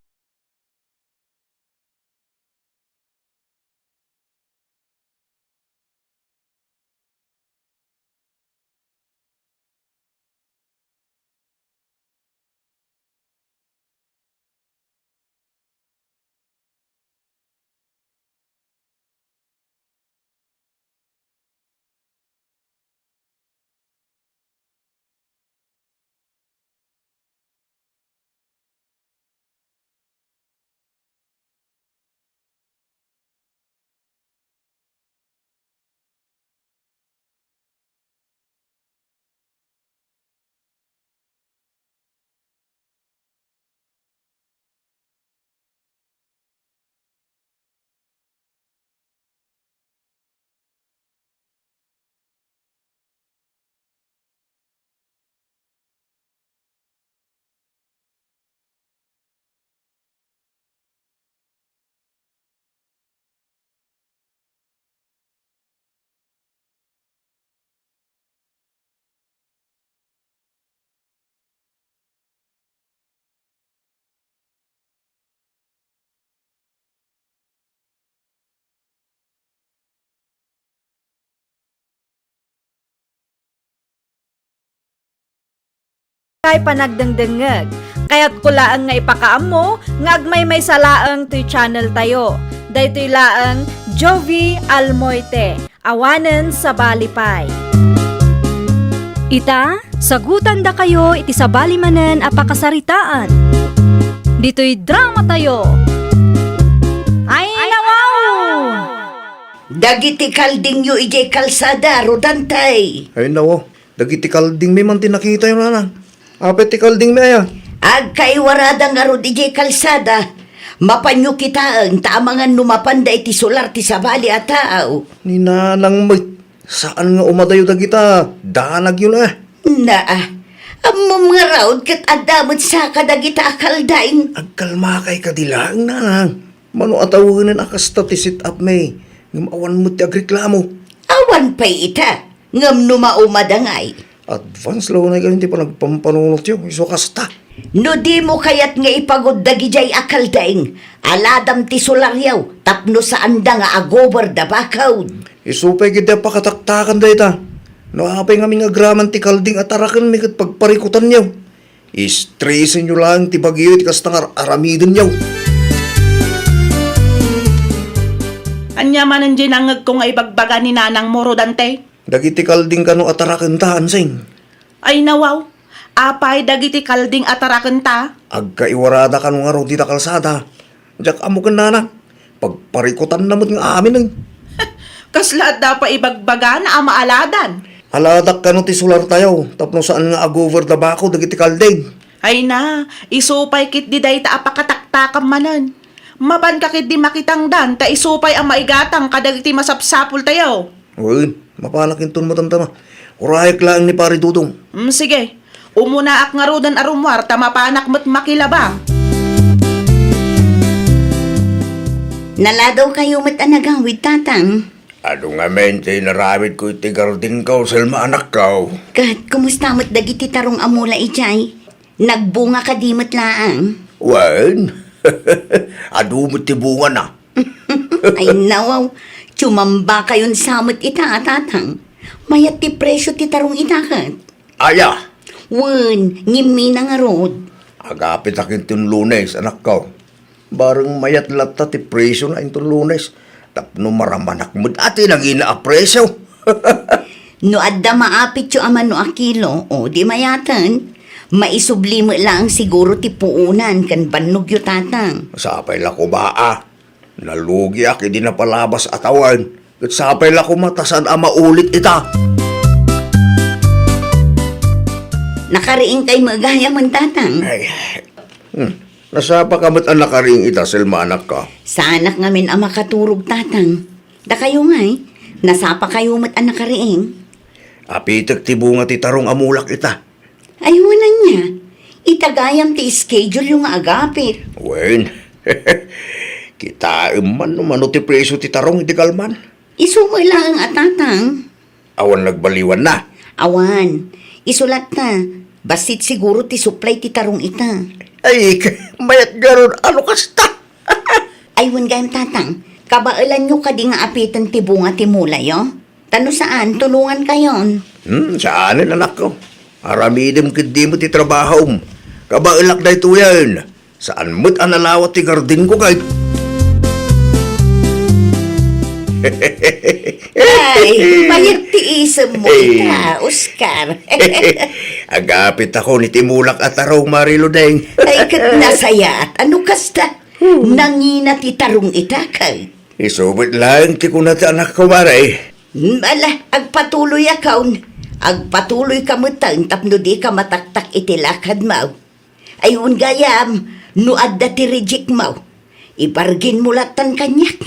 Kay panagdengdengeg. Kaya't kulaang nga ipakaam mo, nga agmay may salaang to'y channel tayo. Daytoy laang Jovi Almoite, awanen sa balipay. Ita, sagutan da kayo iti sa balimanen a pakasaritaan. Dito'y drama tayo. Ay, nawaw! Dagiti kalding yu ijay kalsada, rodantay. Ay nawo, dagiti kalding may man tinakita yung nanang. Apet ti kalding may aya. Agkaiwarada nga ro ijay kalsada. Mapanyo kita ang tamangan numapanda iti solar ti sabali a tao. Ni nanang may, saan nga umadayo dagita? Danag yun eh. Naa, amom nga raod kat adamot sa kadagita akaldaing. Agkalma kay kadilaang nanang. Mano atawanan akas ti sit up may. Ngamawan mo ti agreklamo. Awan pa'y ita, ngam numaumadangay. Advance law na ganyan ti pa nagpampanunot yun. Iso kasta. No di mo kayat nga ipagod dagijay akaldaing. Aladam ti solaryaw, tapno sa anda nga agober da bakaw. Isupay kita pakataktakan da ita. Nakapay nga mga graman ti kalding at arakan mi kat pagparikutan niyaw. Istresin nyo lang ti bagyo ti kastang aramidin niyaw. Anya manan dyan ang ko nga ibagbaga ni nanang moro dante. Dagiti kalding kano at arakan tahan sing. Ay nawaw, apay dagiti kalding ataraken ta. Agkaiwarada ka nung araw dita kalsada. Diyak amo ka nana. Pagparikutan namot ng amin ng. Kasla da pa ibagbaga na amaaladan. Aladak ka no ti sular tayo, tapno saan nga agover da bako, dagiti kalding. Ay na, isupay kit di day ta apakataktakam manan. Maban ka kit di makitang dan, ta isupay ang maigatang kadagiti masapsapul tayo. Uy, mapalakin ton mo tantama. Urayek lang ni pari Dudong. Sige, umuna ak nga rodan arumwar, ta mapanak mo't makilabang. Naladaw kayo mat anagawid, tatang. Ano nga mente, naramid ko iti garding ko, Selma anak ko. Kat, kumusta mat dagiti tarong amula ijay? Nagbunga ka di mat laang. Wen, adumot ti bunga na. Ay nawaw, tsumamba kayon samot ita, tatang. Mayat ti presyo ti tarong itakat. Aya, Wen, ngimi na nga rod. agapit akin tin Lunes, anak ko. Barang mayat lata ti presyo na intong Lunes. Tapno maramanak mo dati nang ina-apresyo. No adda maapit yung ama no akilo, o di mayatan. Maisubli mo lang siguro ti puunan kan banog yung tatang. Sapay la ko baa. Nalugi ak, hindi na palabas atawan. At sapay la ko matasan ama ulit ita. Nakariing kay magaya man tatang. Ay, nasapa ka mat anak ka rin ita, Selma anak ka. Sanak ngamin ang makaturog tatang. Da kayo nga'y, nasapa kayo mat anak kariing. Apitek ti bunga ti tarong amulak ita. Ay wala niya, itagayam ti schedule yung agapit. Wen, kita man umano ti preso ti tarong iti kalman. Isumo lang ang atatang. Awan nagbaliwan na. Awan, isulat na. Basit siguro ti supply ti tarong ita. Ay, mayat garon, ano kasta? Aywan gayam tatang, kabailan nyo kadi nga apitan ti bunga ti mulay, oh? Tano saan, tulungan kayon. Saan anak ko? Aramidim kidi mo ti trabaho. Kabailak na ito yan. Saan mo't analawat ti gardin ko kahit? Ay, mayat ti isam mo ita, Oscar. Agapit ako ni Timulak at Tarong Mariludeng. Ay, kat nasaya at ano kasta? Nangina ti tarong ita kay. Isubit lang ti kunat anak ko maray. Ala, agpatuloy akaon. Agpatuloy ka mo tang tapno di ka mataktak iti lakad mo. Ayun gayam, no adda ti reject mo. Ibargin mo latan kanyak.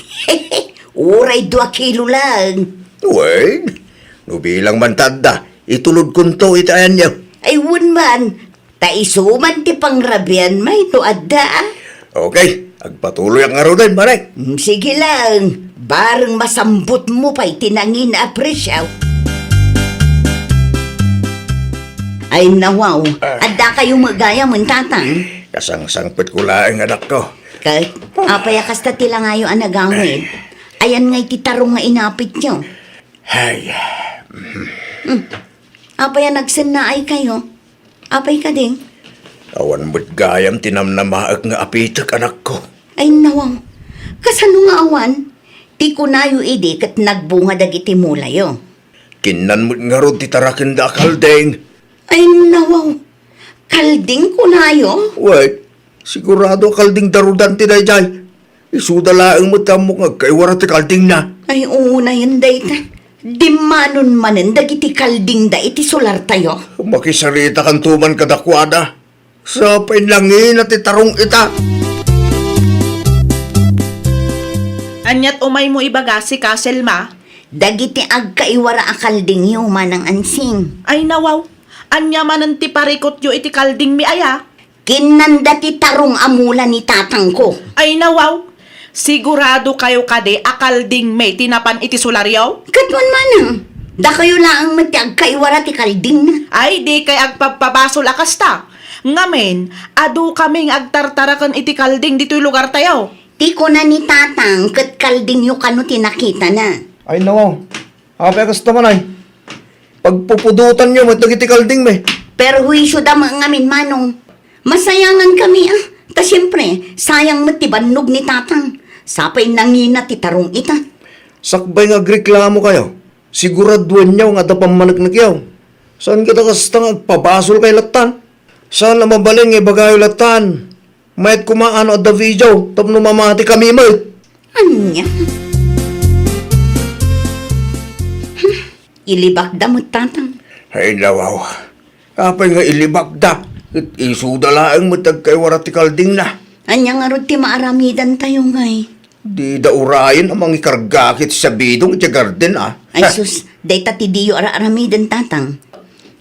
Uray 2 kilo lang. Wen, no bilang man tanda, itulod kunto itayan niyo. Ayun man, taisuman ti pangrabian may no adda. Okay, agpatuloy ang araw din, maray. Sige lang, bareng masambot mo pa'y tinangin na apresyaw. Ay nawaw, adda kayo magaya mong tatang. Kasang-sangpit ko lang anak ko. Kahit apayakas ta tila ngayo ang nagawin. Ayan nga'y titarong nga inapit nyo. Ay, Apaya nagsin na ay kayo. Apay ka ding. awan mo't gayam tinamnamaak nga apitak anak ko. Ay nawaw, kasano nga awan? Ti kunayo idi kat nagbunga dagiti mulayo. Kinan mo't nga ron titarakin da kaldeng. Ay nawaw, kalding kunayo? Wait, sigurado kalding darudan tinayjay. Isudalaang mo tamo nga kay wara ti kalding na. Ay una yun dayta. Di manon manen dagiti kalding da iti solar tayo. Makisarita kan tuman kadakwada. Sa painlangin at itarong ita. Anyat umay mo ibaga si Kaselma. Dagiti agkaiwara a kalding yu manang ansing. Ay nawaw, anya manan ti parikot yo iti kalding mi aya. Kinanda ti tarong amula ni tatang ko. Ay nawaw, sigurado kayo kade akalding may tinapan iti solaryaw? Katwan manang. Da kayo laang mati agkaiwara ti kalding na. Ay di kay agpapabasol akasta. Ngamen, adu kaming agtartarakan iti kalding dito'y lugar tayo. Ti ko na ni tatang kat kalding yu kano tinakita na. Ay nawaw, apayakas naman ay. Pagpupudutan nyo, matagiti kalding me. Pero huwisyo da mga ngamin manong. Masayangan kami ah. Ta siyempre, sayang matibanog ni tatang. Sapay nangina ti tarong ita. Sakbay nga agreklamo kayo. Siguraduan nyo nga da pamanagnak yaw. Saan kita kasta nga agpabasol kay latan? Saan na mabaling ibagayo latan? Mayat kumaano at da video, tapno mamati kami mo. Anya? Ilibak damot tatang. Ay nawaw. Apay nga ilibak da. At isudalaang matag kay warati kalding na. Anya nga ron ti maaramidan tayo ngay. Di da urayan amang ikargakit sa bidong iti garden Ay sus, day ti diyo aramidan tatang.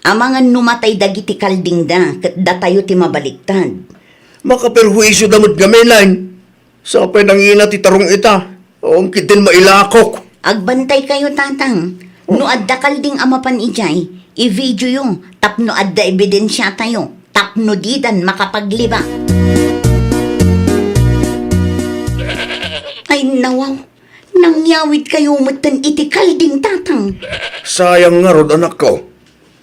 Amangan numatay dagiti kalding da, kat da tayo ti mabaliktad. Makaperhuisyo damot gamilan. Sa apay nangina ti tarong ita. O ang kitin mailakok. Agbantay kayo tatang. No adda kalding amapan ijay, i-video yung tapno adda ebidensya tayo. Tapno didan makapagliba. Ay nawaw, nangyawid kayo matan iti kalding tatang. Sayang nga rod anak ko.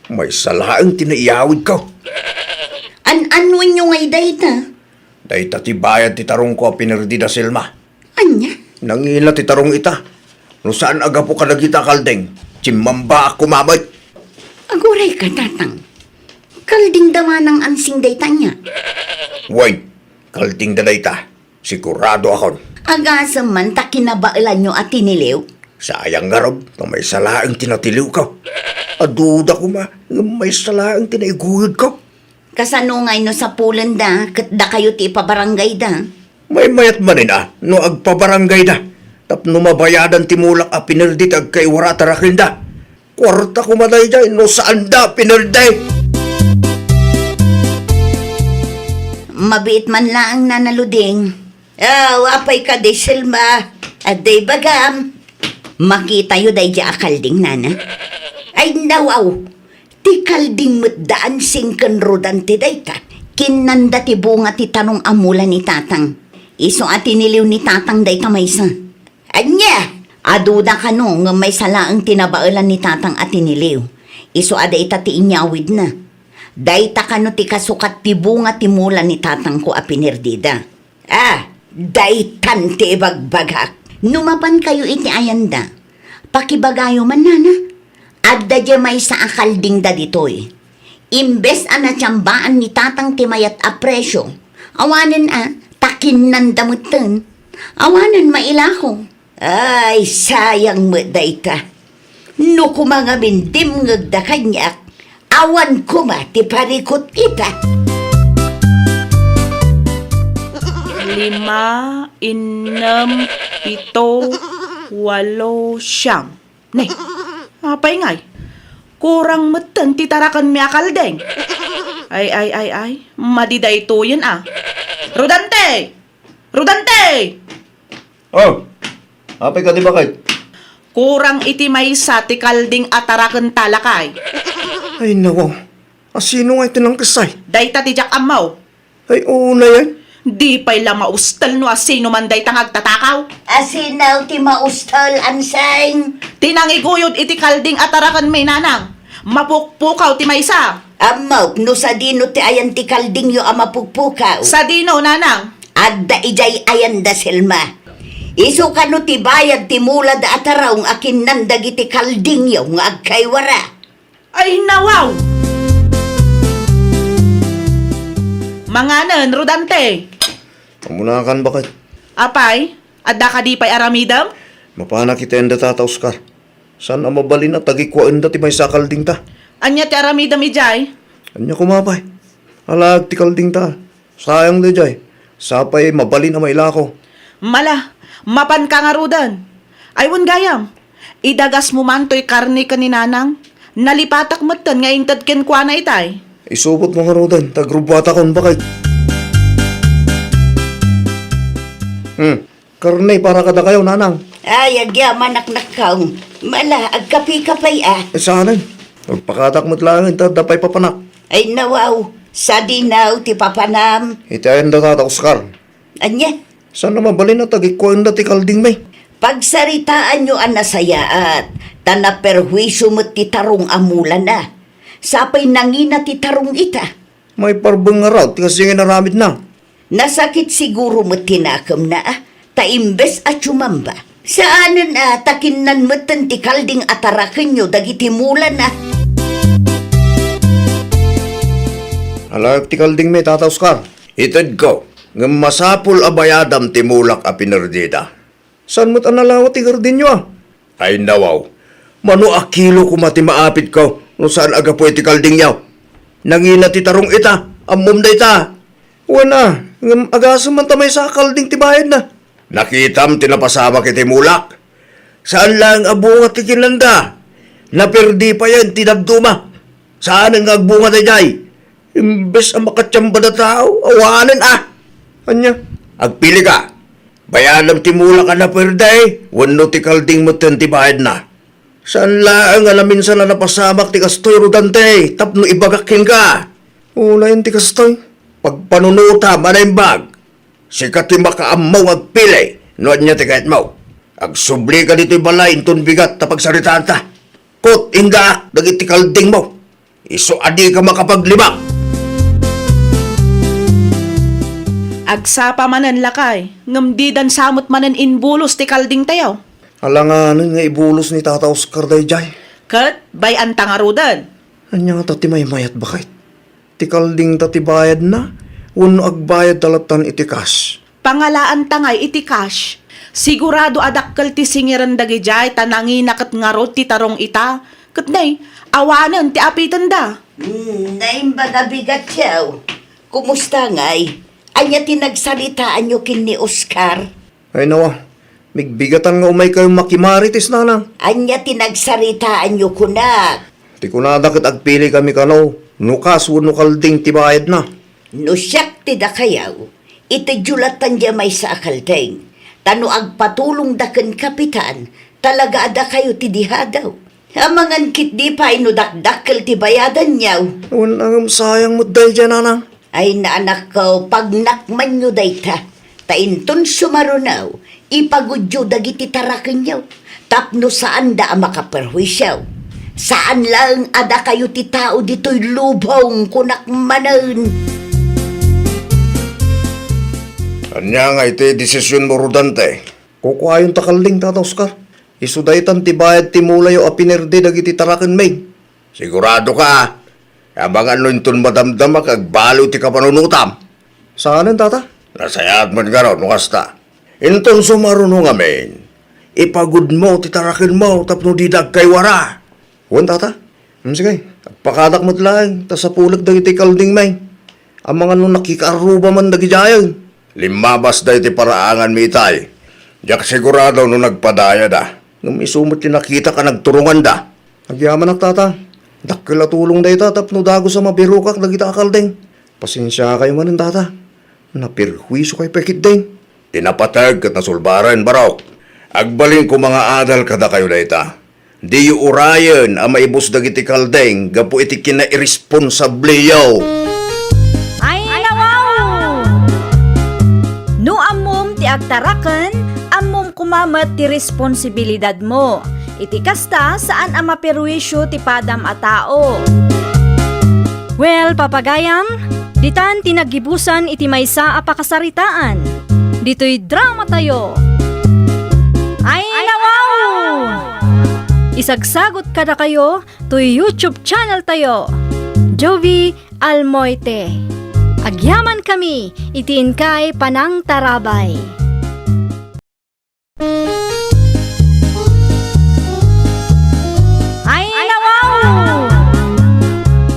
May salaang tinaiyawid ko. An-ano nyo ngay dayta? Day tatibayad ti tarong ko pinerdida Selma. Anya? Nangila ti tarong ita. No saan aga po ka nagita kaldeng? Chimamba ako mamay. Aguray ka tatang. Kalding daman ang ansing dayta niya. Wait, kalding daday ta. Sigurado akon. Agasam man ta kinabailan nyo at tiniliw. Sayang nga rod na may salaang tinatiliw ko. Aduda ko ma na may salaang tinaiguyod ko. Kasano ngay no sa pulan da, kat da kayo ti ipabarangay da. May mayat manin no agpabarangay da. Tapno mabayadan timulak a pinerdit ag kay wara tarakin da. Kwarta ko maday dyan no saan da pinerday. Mabiit man laang nanaluding. Wapay ka di Selma. At day bagam. Makita yu day di akalding nana. Ay nawaw. Ti kalding mutdaan singken rodan ti day ta. Kinanda ti bunga ti tanong amula ni tatang. Iso at tiniliw ni tatang day kamaysa. Anya! Aduda ka no nga may salaang tinabailan ni tatang at tiniliw. Iso ada ita ti inyawid na. Day ta ka no ti kasukat ti bunga ti mula ni tatang ko a pinerdida. Day tan ti ibagbagak. Numapan kayo iti ayanda. Pakibagayo man nana. Adda di may sa akalding da ditoy. Imbes anatsambaan ni tatang timayat a presyo. Awanan takin nandamutan. Awanan mailako. Ay, sayang mo dayta. No kumanga mindim ngagda kanyak. Awan kuma ti parikot kita. 5, 6, 7, 8, 9. Ne, apay ngay. Kurang matan ti tarakan mi akaldeng. Ay, madiday to yan Rodante! Rodante! Oh, apay ka di bakit? Kurang iti may sa ti kalding atarakan talakay. Ay nawaw, asino nga ito ng kasay? Dayta ti jak amaw. Ay una yan. Di pa'y lang maustal no asino man day tangag tatakaw. Asinaw ti maustal ansayng. Tinangiguyod iti kalding atarakan may nanang. Mapukpukaw ti maysa. Amaw, no sa dino ti ayan ti kalding yu amapugpukaw. Sa dino nanang. Adda ijay ayan da Selma. Isu kano ti bayad ti mula da ataraw ng akin nandag iti kalding yu nga agkaywara. Ay nawaw! Manganan, Rodante. Pamunakan bakit? Apay, adda ka di pa'y aramidam? Mapana kita enda tata Oscar. Saan ang mabalin at tagikwa enda ti may sakalding ta? Anya ti aramidam ijay? Anya kumapay. Alag ti kalding ta. Sayang na jay. Sapay mabalin na mailako. Mala, mapan ka nga Rodan. Aywan gayam, idagas mo man to'y karne ka ni nanang. Nalipatak matan nga intad ken kwa na itay. Isubot mo nga rodan. Tagrubata kon bakit? Karne para kada kayo, nanang. Ay, agyaman naknakaw. Mala, agkapi-kapay Eh saanan? Magpakatak mo't lang ita dapay papanak. Ay nawaw, sa dinaw ti papanam. Itayan da tata Oscar. Anya, Saan na mabalin at tagikwa enda ti kalding may? pagsaritaan nyo ang nasayaat, tanaperhuisyo mo ti tarong amula na. Sapay nangina ti tarong ita. May parbang nga raw, kasi nga naramid na. Nasakit siguro mo tinakam na taimbes at sumamba. Saanan takinan mo ti kalding atarakin nyo dagiti mula na. Alag ti kalding may tata Oscar. Itad ko, nga masapul abayadam timulak a pinerdida. Saan mo't analawat ti gardin nyo Ay nawaw, Mano akilo ko mati maapit ko, no saan aga po iti kalding yaw. Nangina ti tarong ita, amom da ita. Wana, ngam agasam man tamay sa kalding ti bayad na. Nakitam tinapasama kiti mulak. Saan lang abunga ti kinlanda? Naperdi pa yan tinagduma. Saan ang agbunga da jay? Imbes ang makatsamba na tao, awanan Anya, agpili ka. Bayalam ti mulak ka na perday, wano ti kalding mo ti bayad na. Saan lang alamin sa na napasamak ti kastoy rodante, tapno ibagakin ka. Una yun ti kastoy. Pagpanunuta, manaimbag. Sikat ti makaamaw agpili, noon niya ti kahit mo. Agsubli ka dito'y balay, inton bigat na pagsaritaan ta. Kot, inda, dagiti kalding mo. Iso adi ka makapaglibak. Agsapa manan lakay, ngamdidan samot manan inbulos ti kalding tayo. Alanganan nga ibulos ni Tata Oscar dayjay. Kat, bay ang tangarudan. Anya nga tati may mayat bakit? Ti kalding tati bayad na, wano agbayad talatan iti cash. Pangalaan tangay iti cash. Sigurado adakkel ti singiran dagijay tanangina ket ngarot ti tarong ita. Ket nay, awanan ti apitan da. Naimbaga bigat yaw. Kumusta ngay? Anya tinagsalitaan nyo kin ni Oscar? Ay nawa, migbigatan nga umay kayong makimaritis nanang. Anya tinagsalitaan nyo kunak? Ti kunada ket agpili kami kano, nukas wano kalding ti bayad na. No siyak ti da kayaw, iti julatan diya may sa akaldeng. Tano agpatulong da ken kapitan, talaga ada kayo ti dihadaw. Amangan kit di pa inudakdakkel ti bayadan niyaw. Wanang sayang mo dayjay nanang. Ay na anak ko, pag nakman nyo dayta, tainton sumarunaw, ipagudyo dagiti taraken niyaw. Tapno saan da makaperwisyaw. Saan lang ada kayo ti tao dito'y lubong kunak manan. Anya nga iti desisyon mo rodante. Kukuha yung takalding Tata Oscar. Isudaytan ti bayad ti mulay o apinerde dagiti taraken may. Sigurado ka. Abangan lo inton madamdamak agbalo ti kapanunutam. Saanan tata? Nasayat man garo, nukasta. Inton sumaruno nga men. Ipagod mo ti taraken mo tapno didag kay wara. Wan tata? Sige, agpakadak mo't lang, tas sa pulag dagiti kalding may. Ang mga nung nakikaruba man dagi jayan. Limabas da iti paraangan mi itay. Diyak sigurado nung nagpadaya da. Nung isumot ti nakita ka nagturungan da. Agyaman at tata. Dakil at tulong da ita tapno dago sa mabirukak dagita akaldeng. Pasensya kayo manin tata. Napirhuiso kay pekit deng. Tinapatag kat nasulbaran barok. Agbaling ko mga adal kada kayo da ita. Di yu urayan ang maibos dagiti kaldeng gapu iti kina-irresponsable yaw. Ay, nawaw! No amom ti agtaraken, amom kumamat ti responsibilidad mo. Iti kasta saan ang maperwisyo ti padam a tao. Well, papagayam, ditan tinagibusan iti maysa a pakasaritaan. Dito'y drama tayo. Ay, nawaw! Isagsagot kada kayo to YouTube channel tayo. Jovi Almoite. Agyaman kami, itiin kay Panang Tarabay. Ay, nawaw!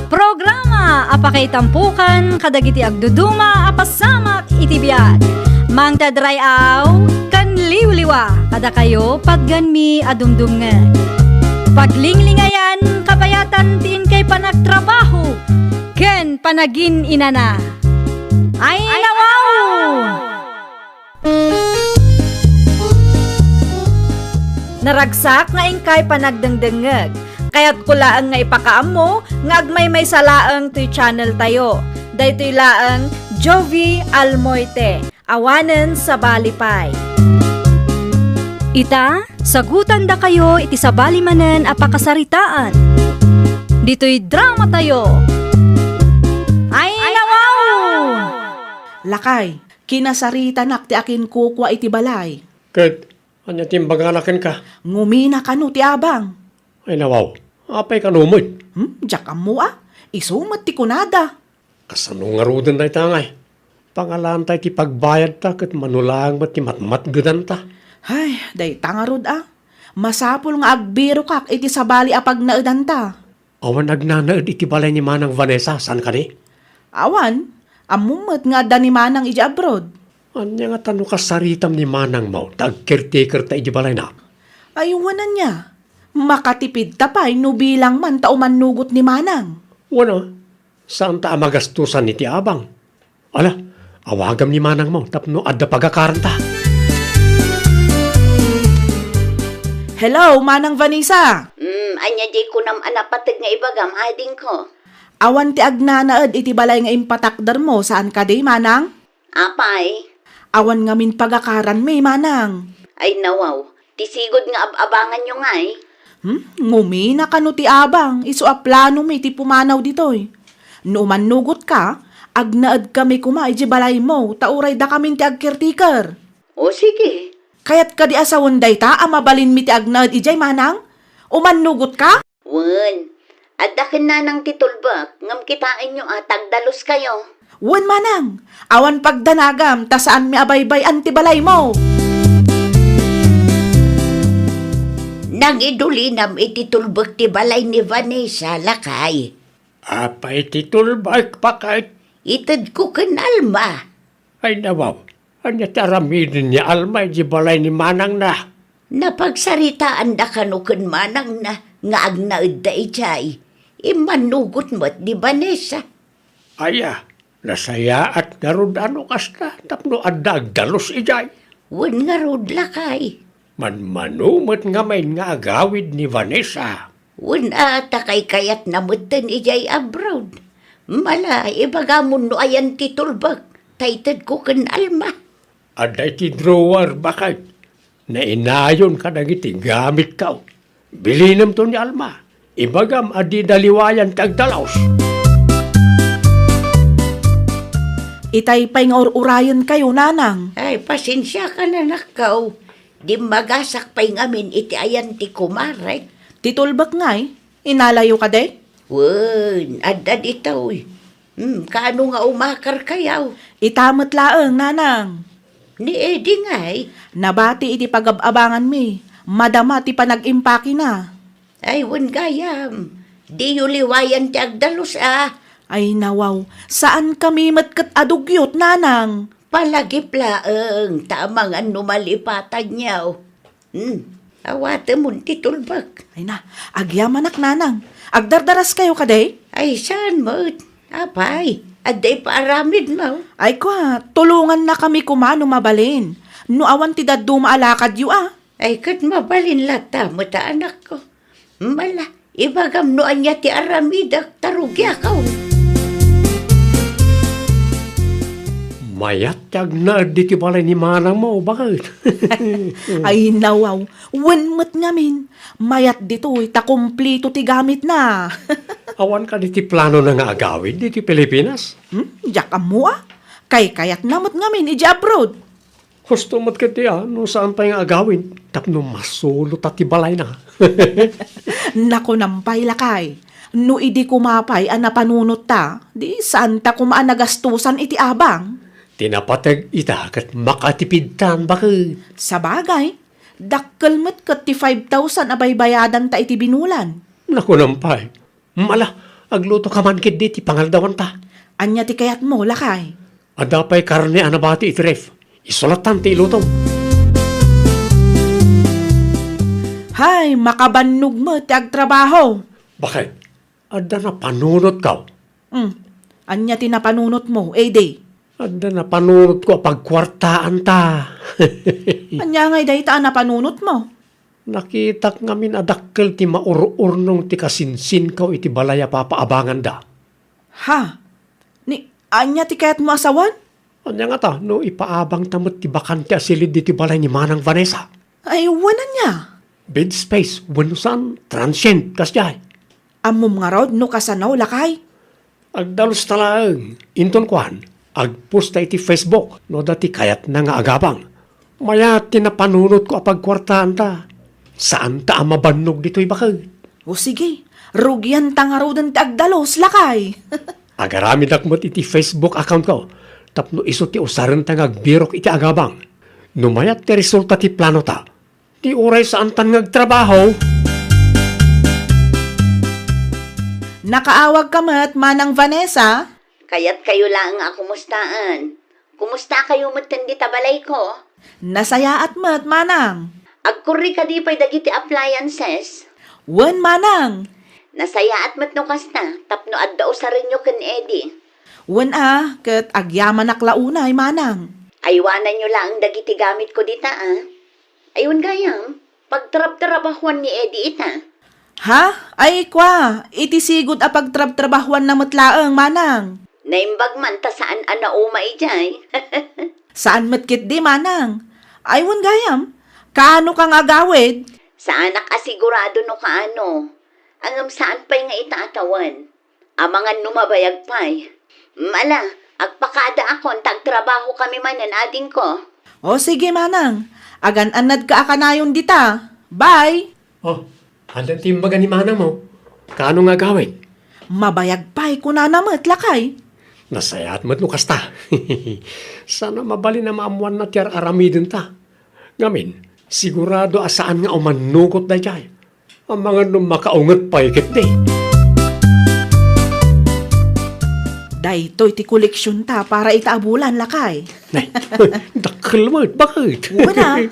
Programa apakay tampukan kadagiti agduduma apasamak iti biag. Mang tadray aw kan liwliwa kada kayo pagganmi adumdumngan. Paglinglingayan kapayatan tiin kay panagtrabaho ken panagin inana. Ay, nawaw! Naragsak nga ingkay panagdengdengeg. Kaya't kulaang nga ipakaam mo nga agmay may salaang to'y channel tayo. Daytoy laang Jovi Almoite. Awanen sa balipay. Ita, sagutan da kayo iti sabali manen a pakasaritaan. Dito'y drama tayo. Ay, nawaw! Lakay, kinasarita nak ti akin kukwa iti balay. Ket, anya timbaganaken ka? Ngumina ka no ti abang. Ay nawaw, apay ka numod. Diyak mo isumat ti kunada. Kasano nga ruden day tangay. Pangalan tayo ti pagbayad ta ket manulang mat ti matmat gadan ta. Ay, day tangarod Masapul nga agbiro kak iti sabali apag naedan ta. Awan nagnanaad iti balay ni Manang Vanessa, saan ka di? Awan, amumot nga da ni Manang iti abroad. Anya nga tano ka saritam ni Manang mo, tag-caretaker ta iti balay na. Ayuwanan niya. Makatipid tapay no bilang man tauman nugot ni Manang. Wala, saan ta magastusan ni ti abang? Ala, awagam ni Manang mo, tapno adda pagakaranta. Hello, Manang Vanessa. Anya di ko nam anapatag nga ibagam ading ko. Awan ti agnanaed iti balay nga impatakdar mo saan ka di, Manang? Apay? Awan nga min pagakaran may, Manang. Ay nawaw, tisigod nga abangan nyo nga eh. Ngumi na kano ti abang, iso a plano mi ti pumanaw ditoy. No manugot ka, agnaed kami kuma iti balay mo, tauray da kami ti agkirtiker. O sige. Kayat ka di asawon day ta, amabalin mi ti agnaed ijay, Manang? Umanugot ka? Wen, adakin na ng titulbak, ngam kitain nyo tagdalos kayo. Wen, Manang, awan pagdanagam, ta saan mi abaybay anti balay mo. Nagidulinam iti tulbak ti balay ni Vanessa, lakay. Apa iti tulbak pa kahit Itad ko kan Alma. ay nawaw. Anya taramidin ni Alma iti balay ni Manang na. Napagsaritaan da kanukan Manang na nga agnaed da ijay. Imanugot mo't di Vanessa. Aya, nasaya at narudano kasta, tapno adda agdalos ijay. Wen nga rod lakay. Manmanumot nga may nga agawid ni Vanessa. Wen takay kayat namutan ijay abroad. Mala, ibagamon no ayan titulbag. Taited ko kan Alma. Aday ti drawer bakit? Na inayon ka nagiti gamit ka. Bilinam to ni Alma. Ibagam adi daliwayan tagdalaos. Itay pa'y nga urayan kayo, Nanang. Ay, pasensya ka na nakaw. Di magasak pa'y ngamin iti ayan ti kumarek. Titulbak nga'y, inalayo ka de? Wen, adda ditaw. Kaano nga umakar kayaw? Itamat laeng, Nanang. Ni Eddie nga'y. Nabati iti pagabangan mi. Madama ti panag-impaki na. Ay, wen gayam. Di yuliwayan ti agdalos Ay nawaw, saan kami matkat adugyot, Nanang? Palagip laeng, tamang ano malipatan niyaw. Awate mo titulbag. Ay na, agyamanak, Nanang. Agdardaras kayo kaday? Ay, saan mo? Apay, aday paaramid mo. Ay kwa, tulungan na kami kumano mabalin. No awan ti daddo maalakad yu Ay, kat mabalin lata mo ta anak ko. Mala, ibagam no anya ti aramidak tarugya ka. Mayat tag na di ti balay ni Manang mo, bakit? Ay nawaw, wenmet ngamin. Mayat dito'y takumplito ti gamit na. Awan ka di ti plano na nga agawid di ti Pilipinas. Diyak mo Kay kayat namot ngamin iji abroad. Gusto mo't kiti no saan pa yung agawin. Tapno masulot at ti balay na. Naku nampay lakay. No idi kumapay napanunot ta, di saan ta kumaan nagastusan iti abang. Tinapatag ita kat makatipid tan bakit? Sa bagay, dakkel met kat ti 5,000 abaybayadan ta iti binulan. Naku nampay. Mala, agluto ka man kit di ti pangaldawan ta. Anya ti kayat mo, lakay. Adapay karne anabati iti ref. Isulatan ti iluto. Hay, makabannog mo ti agtrabaho. Bakit? Adda na panunot ka. Anya ti napanunot mo, day. Adda na panunot ko pagkwartaan ta. Anya ngay day ta napanunot mo. Nakitak ngamin adakkel ti maururnong ti kasinsin kaw iti balaya papaabangan da. Ha? Ni, anya ti kayat mo asawan? Anya nga ta, no ipaabang tamot ti bakante asilid di ti balay ni Manang Vanessa. Ay, wanan niya. Bed space, wanusan, transient, kasjay. Amom nga rod, no kasanaw, lakay. Agdalos talaang, inton kwan, agpost iti Facebook, no dati kayat na nga agabang. Maya tinapanunot ko apagkwartaan ta. Saan ta mabannog dito'y bakit? O sige, rugyan ta nga rodan ti agdalos, lakay. Agaramid akmot iti Facebook account ko. Tapno iso ti usaran ta nga agbirok iti agabang. Numayat ti resulta ti plano ta. Di ti oray saan tan ngagtrabaho. Nakaawag ka mat, Manang Vanessa? Kaya't kayo lang nga kumustaan. Kumusta kayo matan di tabalay ko? Nasaya at mat, Manang. Agkuri ka di pa'y dagiti appliances. Wen, Manang. Nasaya at matno kasta, tapno adda sa rinyo ken Eddie. Wen ket agyaman aklaunay, Manang. Aywanan nyo lang ang dagiti gamit ko dita Ayun gayam, pagtrab-trabahuan ni Eddie ita. Ha? Ay kwa, iti sigud a pagtrab-trabahuan na matlaeng, Manang. Naimbag man ta saan anauma ijay. Saan matkit di, Manang? Aywan gayam, kaano kang agawid? Sa anak asigurado no kaano. Angam saan pa'y nga itaatawan. Amangan numabayag pa'y. Mala, agpakada akon, tagtrabaho kami manan ading ko. O sige, Manang. Agan-anad ka akanayon dita. Bye! Oh, andan timbaga ni Manang mo. Kaano nga gawin? Mabayag pa'y kunanamat lakay. Nasayat mo't no kasta. Sana mabali na maamuan na tiyar aramidin ta. Ngamin, sigurado asaan nga umanugot na jay. Ang mga nung makaungot pa ikit di. Daytoy ti koleksyon ta para itaabulan lakay. Nay, dakil mo, bakit? Wala.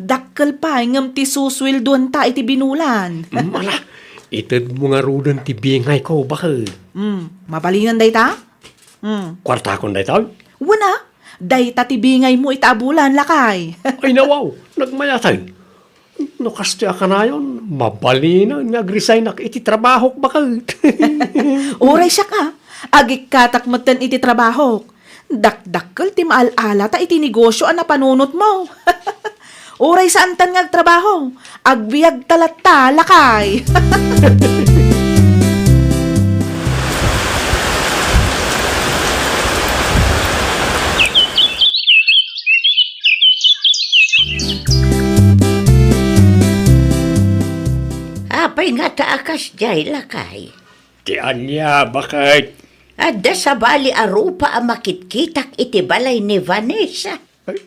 Dakkel pa, ngam ti suswildon ta iti binulan. Mala, itad mo nga rudan ti bingay ko, bakit? Mabalingan day ta? Kwarta akong day tawag? Wala. Day ta ti bingay mo itaabulan lakay. Ay nawaw, nagmayatay. No kastya ka na yun, mabalinan, nag-resign ak iti trabaho, bakit? Uray siya ka. Agik katakmatan iti trabaho. Dakdakkel ti maalala ta iti negosyo ang napanunot mo. Uray saan tan ngagtrabaho. Agbiag talat ta lakay. Apay nga taakas jay lakay. Ti anya, bakit? Adda sa bali arupa ang makitkitak iti balay ni Vanessa. Ay,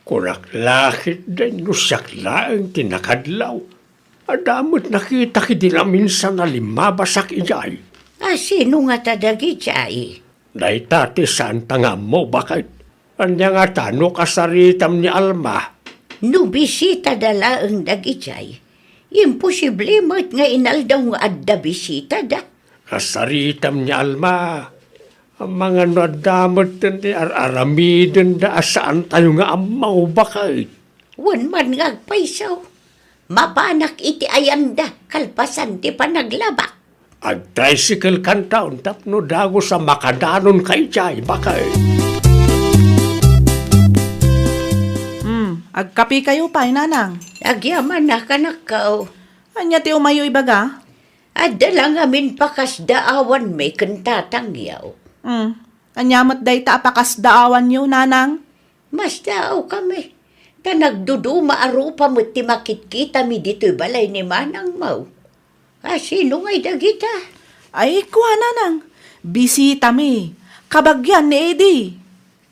kurak lakit din no saklaan tinakadlaw. Adamot nakita ki din minsan na limabasak ijay. Sino nga tadagi jay? Day tati saan tanga mo, bakit? Anya nga tano kasaritam ni Alma. No bisita dala ang dagi jay. Imposible mo't nga inaldaw nga adda bisita da. Kasaritam ni Alma. Ang mga nadamot ni aramidin da asaan tayo nga amaw, bakit? Wan man ngagpaisaw. Mapanak iti ayanda, kalpasan ti panaglabak. Ag-tricycle kan taon tapno dago sa makadanon kay jay, bakit? Agkapi kayo pa, Nanang. Agyaman na kanakaw. Anya ti umayo ibaga? Adda lang amin pakas daawan may kantatangyaw. Anyamat day ta apakas daawan nyo, Nanang. Mas daaw kami. Ta nagduduma arupa mo ti makitkita mi dito'y balay ni Manang Mau. Sino nga'y dagita? Ay, kuha, Nanang. Bisita mi. Kabagyan ni Eddie.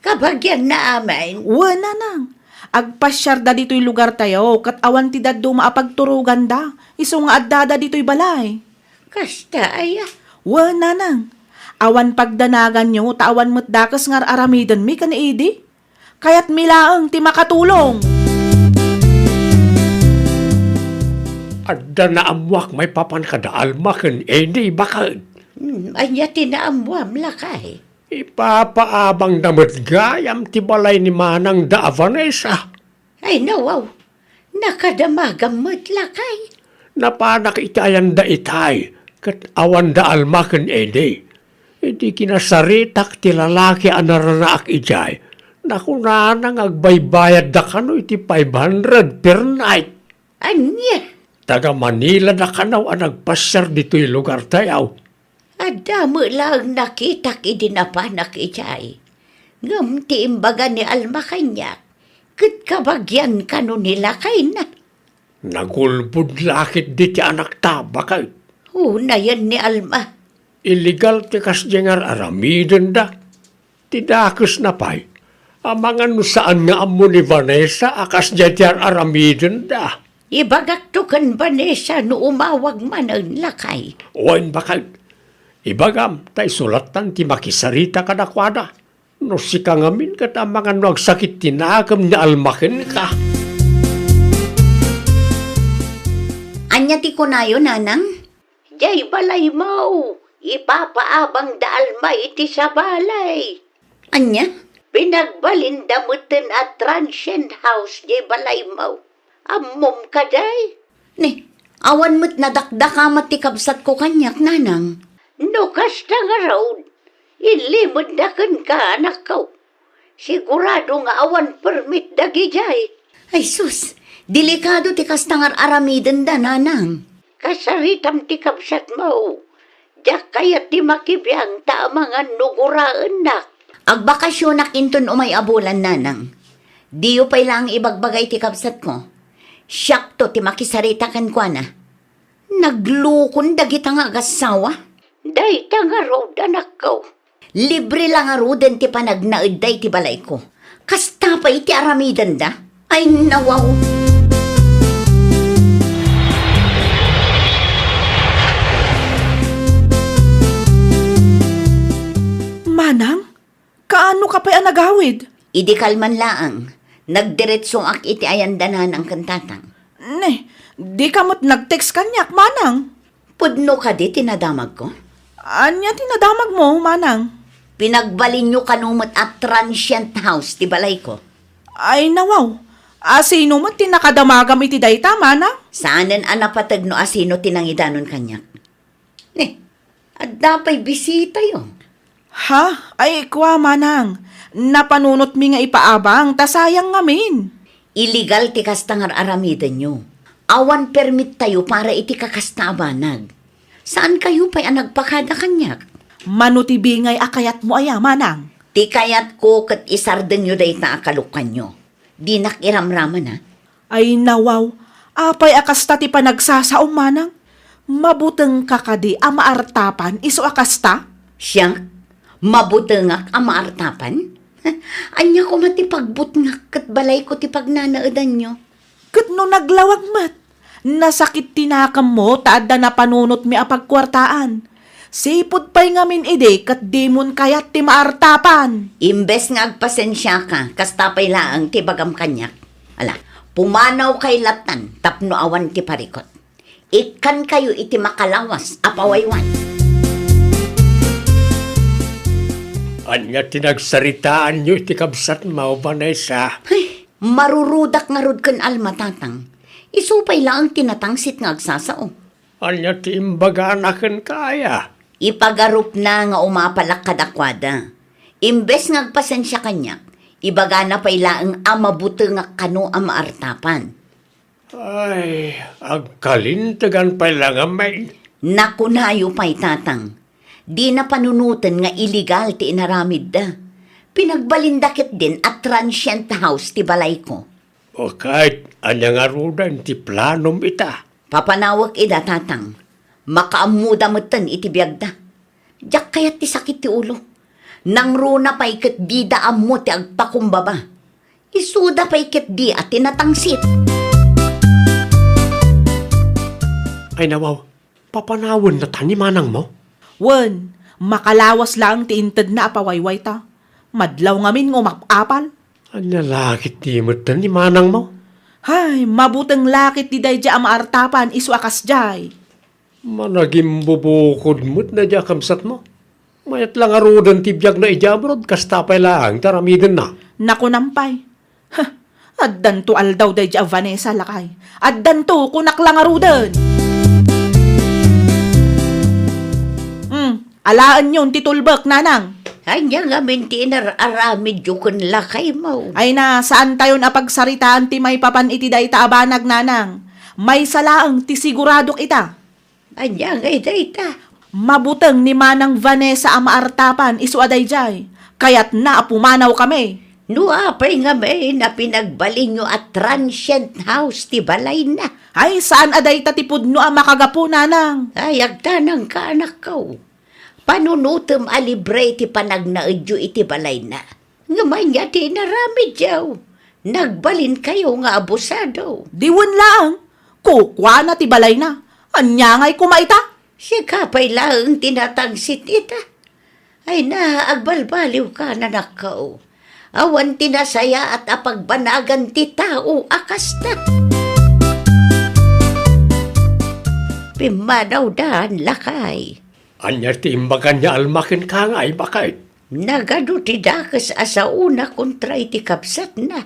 Kabagyan na amin. Nanang. Agpasyar da dito'y lugar tayo, kat awan ti daddo maapagturugan da. Iso nga addada dito'y balay. Kasta aya. Nanang. Awan pagdanagan nyo, tawan mo't dakas ngar aramidan mi kan Eddie. Kaya't milaang ti makatulong. Adda na amwak may papan kada Alma kan Eddie, bakit? Anya tinaamwam lakay. Ipapaabang damot gayam ti balay ni Manang da Vanessa. Ay nawaw. Nakadamagam mo't lakay. Napanak itayan da itay, kat awan da Alma kan Eddie. Hindi kinasaritak ti lalaki anaranaak ijay. Naku na nang agbaybayad da kano iti 500 per night. Anya? Taga Manila na kanaw ang nagpasyar dito'y lugar tayaw. Adamo lang nakita idinapanak ijay. Ngam ti imbaga ni Alma kanya. Kat kabagyan kano nila kay na. Nagulbud lakit di ti anak ta, bakit? Una yan ni Alma. Illegal ti kasjengar aramiden da. Tidakos na pa'y. Amangan no saan nga amo ni Vanessa akas jajar aramidin da. Ibagak to kan Vanessa no umawag man ang lakay. Oin bakal. Ibagam, tay sulatan ti makisarita kadakwada. No si kangamin kat amangan no agsakit tinagam ni almakin ka. Anya ti kunayo, nanang? Jay balay mo. Ipapaabang daal may iti sa balay. Anya? Pinagbalindamutin at transient house jay balay mo. Ammom ka day. Ne, awan mo't nadakdakamat ti kabsat ko kanyak, nanang. No kasta nga road. Ilimod na ka anak ko. Sigurado nga awan permit dagi jay. Ay sus, delikado ti kastangar aramiden da, nanang. Kasaritam ti kabsat mo. Diyak kaya ti makibiyang ta mga nuguraan na. Agbakasyon inton umay abulan, nanang. Diyo pa'y lang ibagbagay ti kabsat ko. Siyak to ti makisarita kan kwa na. Naglukon dagita nga agasawa. Day ta nga road anak ko. Libre lang aruden ti panagnaed day ti balay ko. Kasta pa iti aramidan da. Ay nawaw. Manang, kaano ka pa'y nagawid? Idi kalman laang. Nagdiretsong ak iti ayandanan ang kantatang. Ne, di ka mo't nag-text kanyak, Manang. Pudno ka di tinadamag ko. Anya tinadamag mo, Manang? Pinagbalin nyo kanumot at transient house ti balay ko. Ay nawaw, asino mo't tinakadamagam iti dayta, Manang? Saanen anapatag no asino tinangidanon kanyak. At dapay bisita yo. Ha? Ay, kwa, Manang. Napanunot mi nga ipaabang, tasayang ngamin. Illegal ti kastangar aramidan nyo. Awan permit tayo para iti kakastabanag. Saan kayo pa'y nagpakada kanyak? Manuti bingay akayat mo aya, Manang. Ti kayat ko kat isarden nyo day ta akalukan nyo. Di nakiramraman ha. Ay nawaw, apay akasta ti panagsasaom, Manang. Mabuteng kakadi amaartapan, iso akasta? Siya, mabutengak ang maartapan? Anya ko matipagbutngak kat balay ko ti pagnanaadan nyo. Kat no naglawag mat, nasakit tinakam mo taadda na panunot mi apagkwartaan. Sipod pa'y ngamin ide kat dimon kayat ti maartapan. Imbes nga agpasensya ka, kastapay laang ti bagam kanyak. Ala, pumanaw kay latan, tapno awan ti parikot. Ikan kayo iti makalawas, apawaywan. Anya tinagsaritaan nyo iti kabsat mo, Vanessa. Ay, marurudak nga rod kan almatatang. Isupay lang tinatangsit nga agsasao. Anya ti imbaganakan kaya. Ipagarup na nga umapalak kadakwada. Imbes nga agpasensya kanyak, ibagana pa'y laang amabuto nga kano ang maartapan. Ay, agkalintagan pa lang ang may. Nakunayo pa'y tatang. Di na panunutan nga illegal ti inaramid da. Pinagbalindakit din at transient house ti balay ko. O kahit anyang arudan ti planom ita. Papanawag ida tatang. Makaamuda matan iti biyagda. Diyak kayat ti sakit ti ulo. Nang runa pa'y ket di daam mo ti agpakumbaba. Isuda pa'y ket di at tinatangsit. Ay nawaw, papanawon na tanimanang mo? Wen, makalawas lang ti inted na apawayway ta. Madlaw ngamin ng umapapal. Anya lakit ti mo tanimanang mo? Hay, mabuteng lakit ti dayja ang maartapan isu akas jay. Managim bubukod mo't na dya kamsat mo. Mayat lang arudan ti biyag na ijabrod, kastapay lang, taramidin na. Naku nampay. Addan to aldaw dayja Vanessa lakay. Addan to kunak lang arudan. Alaan yun, titulbak, Nanang. Anya nga minti aramid yukon lakay mo. Ay na, saan tayo napagsaritaan ti may papan iti dayta abanag, Nanang? May salaang ti siguradok ita. Anya nga dayta. Mabuteng ni Manang Vanessa ang maartapan, isu aday jay. Kaya't na pumanaw kami. Nuapay nga may na pinagbalin nyo at transient house ti balay na. Ay, saan aday tatipod no ang makagapo, Nanang? Ay, agtanang ka anak ko. Panunutom alibre ti panagnaedyo iti balay na. Ngamay nga di narami jaw. Nagbalin kayo nga abusado. Diwan lang. Kukwa na ti balay na. Anyangay kumaita. Si kapay lang tinatangsit ita. Ay na, agbalbaliw ka na nakaw. Awan tinasaya at apagbanagan ti tao akas na. Pimanaw daan lakay. Anyar ti imbagan niya almakin ka nga ay bakit? Nagado ti dakas asa una kontra iti kapsat na.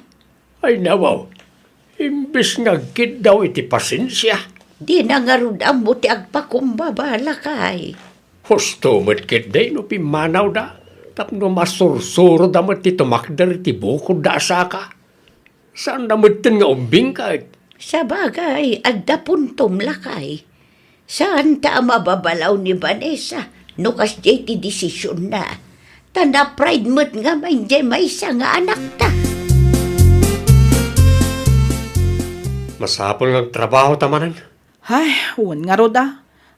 Ay nawaw, imbis nga gid daw iti pasensya. Di nangarud ang mo ti agpakumbaba lakay. Husto mo't kit day no pimanaw da. Tapno masursuro da mo't ti tumakdar ti bukod da asaka. Saan da mo't nga umbing ka? Sa bagay, adda puntom lakay. Saan ta mababalaw ni Vanessa? No kas jay ti desisyon na. Tanda pride mo't nga may isa nga anak ta. Masapol ng trabaho tamanan. Ay, wan nga roda.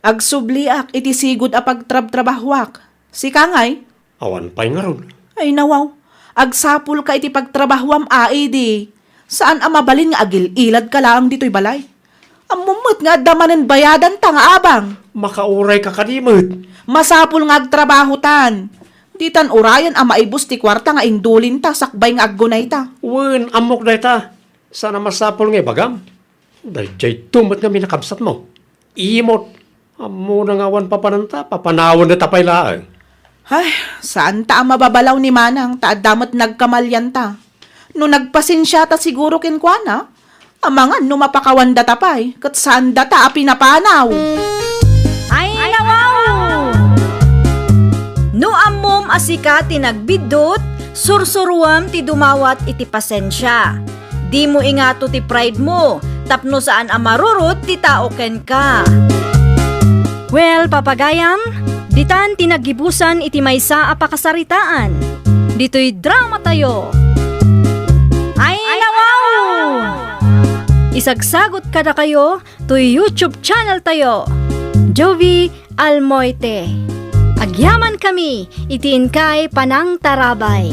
Agsubliak iti sigud a pagtrab-trabahwak. Si Kangay, Awan pa'y nga ron. ay nawaw. Agsapul ka iti pagtrabahwam ai di. Saan ang mabalin nga agil-ilad ka lang dito'y balay? Ang mumut nga damanen bayadan ta nga abang. Makauray ka kanimot. Masapul nga agtrabahutan. Ditan urayan ang maibus ti kwarta nga indulin ta sakbay nga aggunay ta. Wen, amok day ta. Sana masapol nga bagam. Dahil jay tumot nga minakabsat mo. Imot. Amo na nga wan papananta. Papanawan na tapay laang. Ay, saan ta ang mababalaw ni Manang taadamot nagkamalyan ta? No nagpasensya ta siguro kinkwana, amangan no mapakawanda tapay, kat saan data a pinapanaw. Ay, nawaw! No ammom asika ti nagbidot, sursuruam ti dumawat iti pasensya. Di mo ingato ti pride mo, tapno saan ang marurot ti tao ken ka. Well, papagayam, ditan tinagibusan iti maysa a pakasaritaan. Dito'y drama tayo. Ay, nawaw! Isagsagot ka na kayo to YouTube channel tayo. Jovi Almoite. Agyaman kami, itiin kay Panang Tarabay.